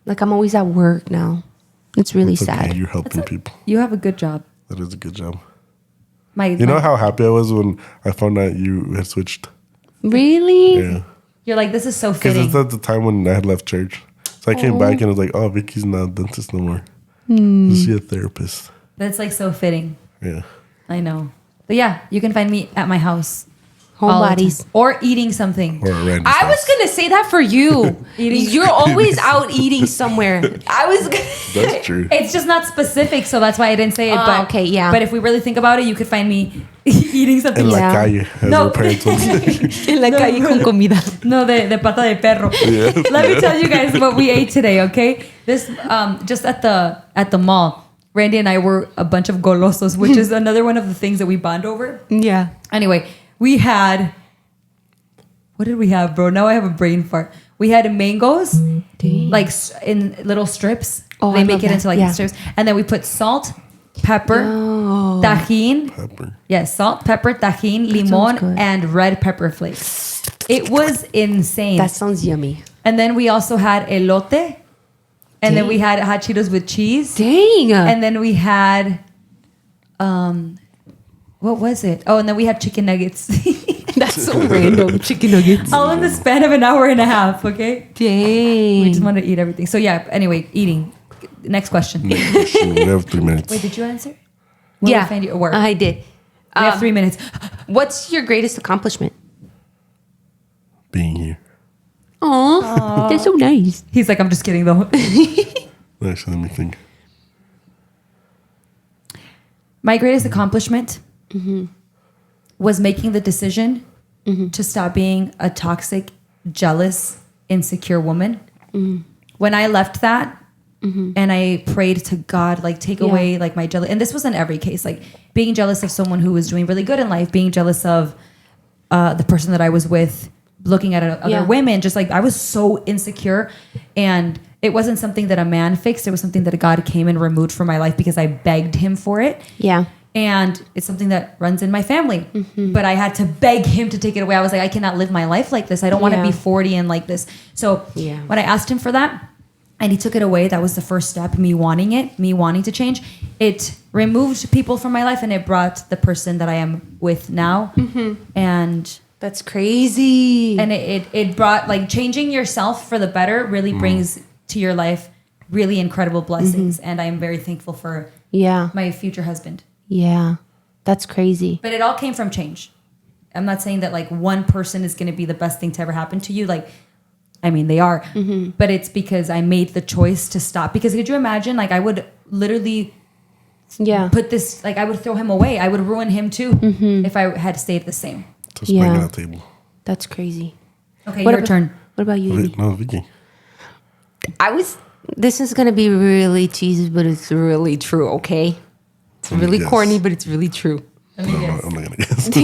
Like I'm always at work now. It's really It's sad. okay. You're helping people. You have a good job. That is a good job. You You know how happy I was when I found out you had switched? Really? Yeah. you're like, this is so Because fitting. it's at the time when I had left church. So I came back and I was like, oh, Vicky's not a dentist no more. Hmm. She's a therapist. That's like so fitting. Yeah. I know. But yeah, you can find me at my house. all the time. Homebodies. Or eating something. Or a random I was house. gonna say that for you. You're always out eating somewhere. I was. That's true. It's just not specific, so that's why I didn't say it. Oh, But okay, yeah. But if we really think about it, you could find me eating something. En la Yeah. calle, as No. our parents would say. En la calle con comida. No, de pata de perro. Yeah. Let me tell you guys what we ate today, okay? This just at the mall. Randy and I were a bunch of golosos, which is another one of the things that we bond over. Yeah. Anyway, we had, what did we have, bro? Now I have a brain fart. We had mangoes, Dang. like in little strips. Oh, They I make love it that. into like Yeah. strips, and then we put salt, pepper, Oh. tajin. Pepper. Yes, salt, pepper, tajin, sounds limon, good. and red pepper flakes. It was insane. That sounds yummy. And then we also had elote. And then we had hot Cheetos with cheese. Dang. And then we had, what was it? Oh, and then we had chicken nuggets. That's so random. Chicken nuggets. All in the span of an hour and a half, okay? Dang. We just wanted to eat everything. So yeah, anyway, eating. Next question. Next question. We have 3 minutes. Wait, did you answer? Where Yeah. we find you? Or where? I did. We have 3 minutes. What's your greatest accomplishment? Being here. Aw, that's so nice. He's like, I'm just kidding though. Actually, let me think. My greatest accomplishment was making the decision to stop being a toxic, jealous, insecure woman. When I left that and I prayed to God, like take away like my jealous, and this was in every case, like being jealous of someone who was doing really good in life, being jealous of the person that I was with, looking at other Yeah. women, just like I was so insecure, and it wasn't something that a man fixed. It was something that God came and removed from my life because I begged him for it. Yeah. And it's something that runs in my family. But I had to beg him to take it away. I was like, I cannot live my life like this. I don't want to Yeah. be 40 and like this. So Yeah. when I asked him for that and he took it away, that was the first step, me wanting it, me wanting to change. It removed people from my life and it brought the person that I am with now. And That's crazy. it brought, like, changing yourself for the better really brings to your life really incredible blessings. And I am very thankful for yeah. my future husband. Yeah. That's crazy. But it all came from change. I'm not saying that like one person is going to be the best thing to ever happen to you. Like, I mean, they are, but it's because I made the choice to stop. Because could you imagine, like, I would literally Yeah. put this, like, I would throw him away. I would ruin him too if I had stayed the same. Just Yeah. banging on the table. That's crazy. Okay, What your about- turn. What about you? Wait, no, Vicky. This is going to be really cheesy, but it's really true, okay? It's Let me really guess. corny, but it's really true. I'm not gonna guess.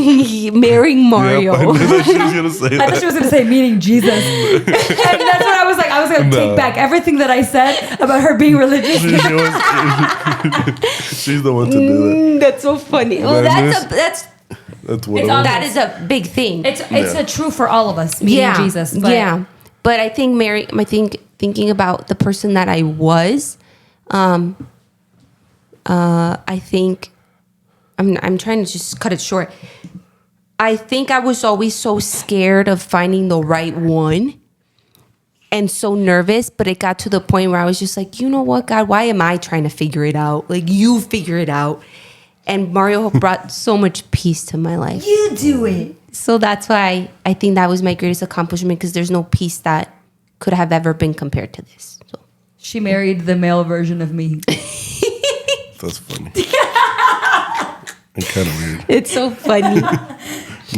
Marrying Mario. Yeah, I knew that she was gonna say I thought that. she was going to say meeting Jesus. And that's what I was like. I was going to take No. back everything that I said about her being religious. She's the one to do That's so funny. Well, That that's That's what It's it was. that is a big thing. It's Yeah. a true for all of us, meeting Jesus. But yeah. But I think thinking about the person that I was, I think I'm trying to just cut it short. I think I was always so scared of finding the right one and so nervous, but it got to the point where I was just like, you know what, God, why am I trying to figure it out? Like, you figure it out. And Mario brought so much peace to my life. you do it. So that's why I think that was my greatest accomplishment, because there's no peace that could have ever been compared to this. So She married the male version of me. That's funny. And kind of weird. it's so funny.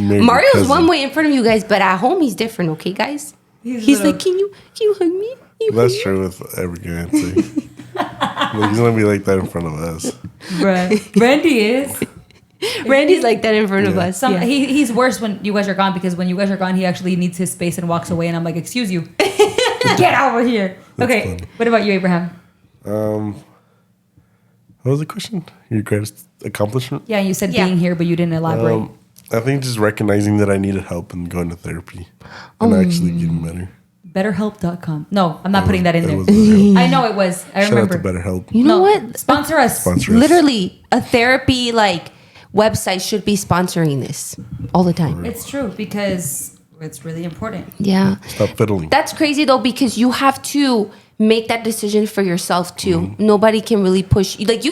Married Mario's cousin. one way in front of you guys, but at home he's different. Okay, guys. He's little- like, can you hug me? Can you hug That's me?" true with every guy, I'd say. Like, he's gonna be like that in front of us. Randy is. Randy's like that in front of Yeah. us. Yeah. He's worse when you guys are gone because when you guys are gone, he actually needs his space and walks away. And I'm like, excuse you, get over here. Okay, funny. what about you, Abraham? What was the question? Your greatest accomplishment? Yeah, you said Yeah. being here, but you didn't elaborate. I think just recognizing that I needed help and going to therapy and actually getting better. BetterHelp.com. No, I'm not putting that in It there. was BetterHelp. I know it was. I Shout out to remember. BetterHelp. You know No, what? Sponsor us. Sponsor us. Literally, a therapy like website should be sponsoring this all the time. It's true because it's really important. Yeah. Stop fiddling. That's crazy though, because you have to make that decision for yourself too. Nobody can really push you. Like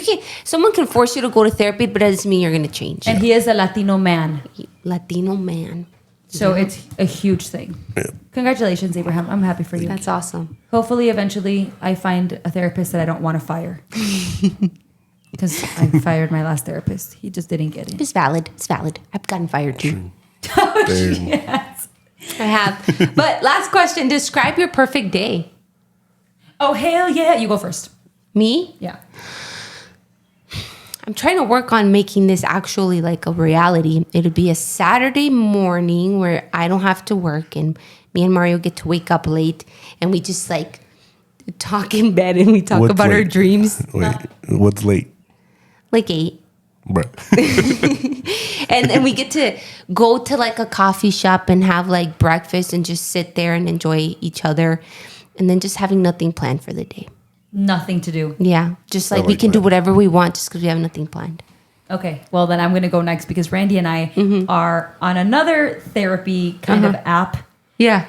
someone can force you to go to therapy, but that doesn't mean you're gonna change. And he is a Latino man, Latino man. so it's a huge thing. Yeah. Congratulations, Abraham. I'm happy for you. That's awesome. Hopefully, eventually, I find a therapist that I don't want to fire. Because I fired my last therapist. He just didn't get it. It's valid. It's valid. I've gotten fired too. Damn. Yes. I have. But last question, describe your perfect day. Oh, hell yeah. You go first. Me? Yeah. I'm trying to work on making this actually like a reality. It'll be a Saturday morning where I don't have to work and me and Mario get to wake up late and we just like talk in bed and we talk What's about our late? dreams. Wait, what's late? Like 8. Bruh. And then we get to go to like a coffee shop and have like breakfast and just sit there and enjoy each other. And then just having nothing planned for the day. Nothing to do. Yeah. Just like we like can do that. whatever we want just because we have nothing planned. Okay. Well, then I'm going to go next because Randy and I are on another therapy kind of app Yeah.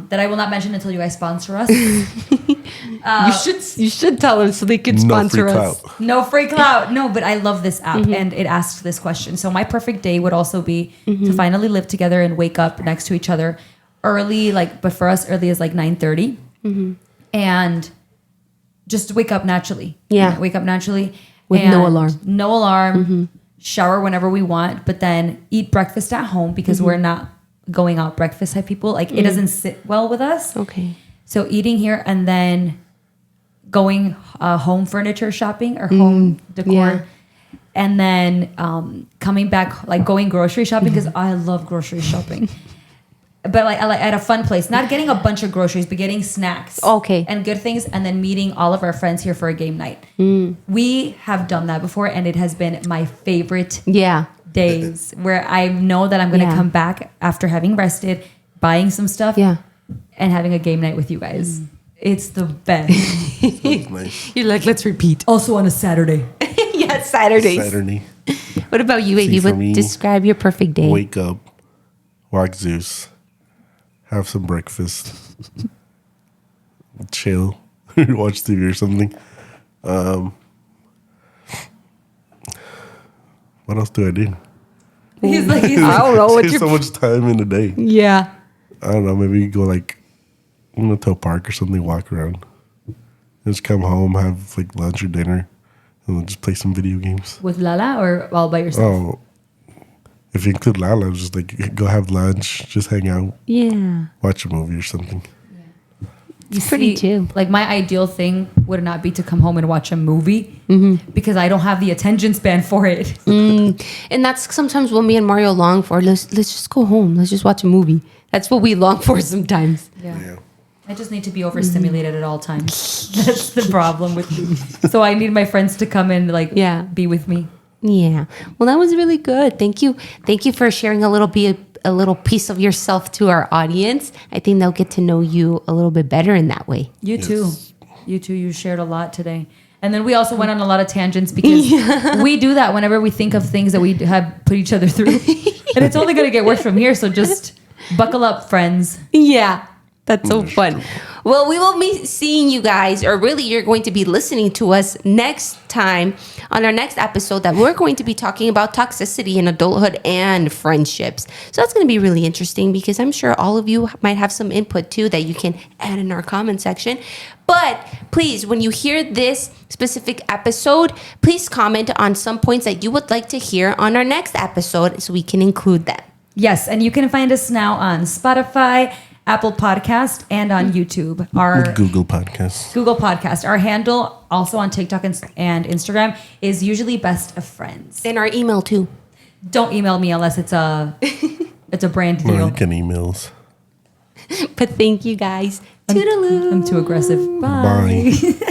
that I will not mention until you guys sponsor us. you should tell them so they can No sponsor free us. clout. No free clout. No, but I love this app and it asks this question. So my perfect day would also be to finally live together and wake up next to each other early, but for us early is like 9:30. And just wake up naturally. Yeah. Wake up naturally. With no alarm. No alarm. Shower whenever we want, but then eat breakfast at home because we're not going out breakfast type people. Like it doesn't sit well with us. Okay. So eating here and then going home furniture shopping or home decor. Yeah. And then coming back, like going grocery shopping because I love grocery shopping. But like at a fun place, not getting a bunch of groceries, but getting snacks. Okay. And good things, and then meeting all of our friends here for a game night. We have done that before, and it has been my favorite Yeah. days where I know that I'm going to Yeah. come back after having rested, buying some stuff, Yeah. and having a game night with you guys. It's the best. That's nice. You're like, let's repeat. Also on a Saturday. Yeah, Saturdays. Saturday. What about you, Amy? See, for What me, describe your perfect day? Wake up, watch Zeus, have some breakfast, chill, watch TV or something. What else do I do? He's like, I don't know what Save so much time in the day. Yeah. I don't know. Maybe go to a park or something, walk around, just come home, have like lunch or dinner, and then just play some video games. with Lala or all by yourself? Oh, if you include Lala, just like go have lunch, just hang out, Yeah. watch a movie or something. You pretty chill. Like my ideal thing would not be to come home and watch a movie because I don't have the attention span for it. And that's sometimes what me and Mario long for. Let's just go home. Let's just watch a movie. That's what we long for sometimes. Yeah. I just need to be overstimulated at all times. That's the problem with me. So I need my friends to come and be with me. Yeah. Well, that was really good. Thank you. Thank you for sharing a little piece of yourself to our audience. I think they'll get to know you a little bit better in that way. You too. You too. You shared a lot today. And then we also went on a lot of tangents because we do that whenever we think of things that we have put each other through. And it's only going to get worse from here. So just buckle up, friends. Yeah. That's so fun. Well, we will be seeing you guys, or really you're going to be listening to us next time on our next episode that we're going to be talking about toxicity in adulthood and friendships. So that's going to be really interesting because I'm sure all of you might have some input too that you can add in our comment section. But please, when you hear this specific episode, please comment on some points that you would like to hear on our next episode so we can include them. Yes, and you can find us now on Spotify, Apple Podcast, and on YouTube. Our Google Podcast. Google Podcast. Our handle also on TikTok and Instagram is usually Best of Friends. And our email too. Don't email me unless it's a brand No, deal. you can emails. But thank you guys. Toodaloo. I'm too aggressive. Bye. Bye.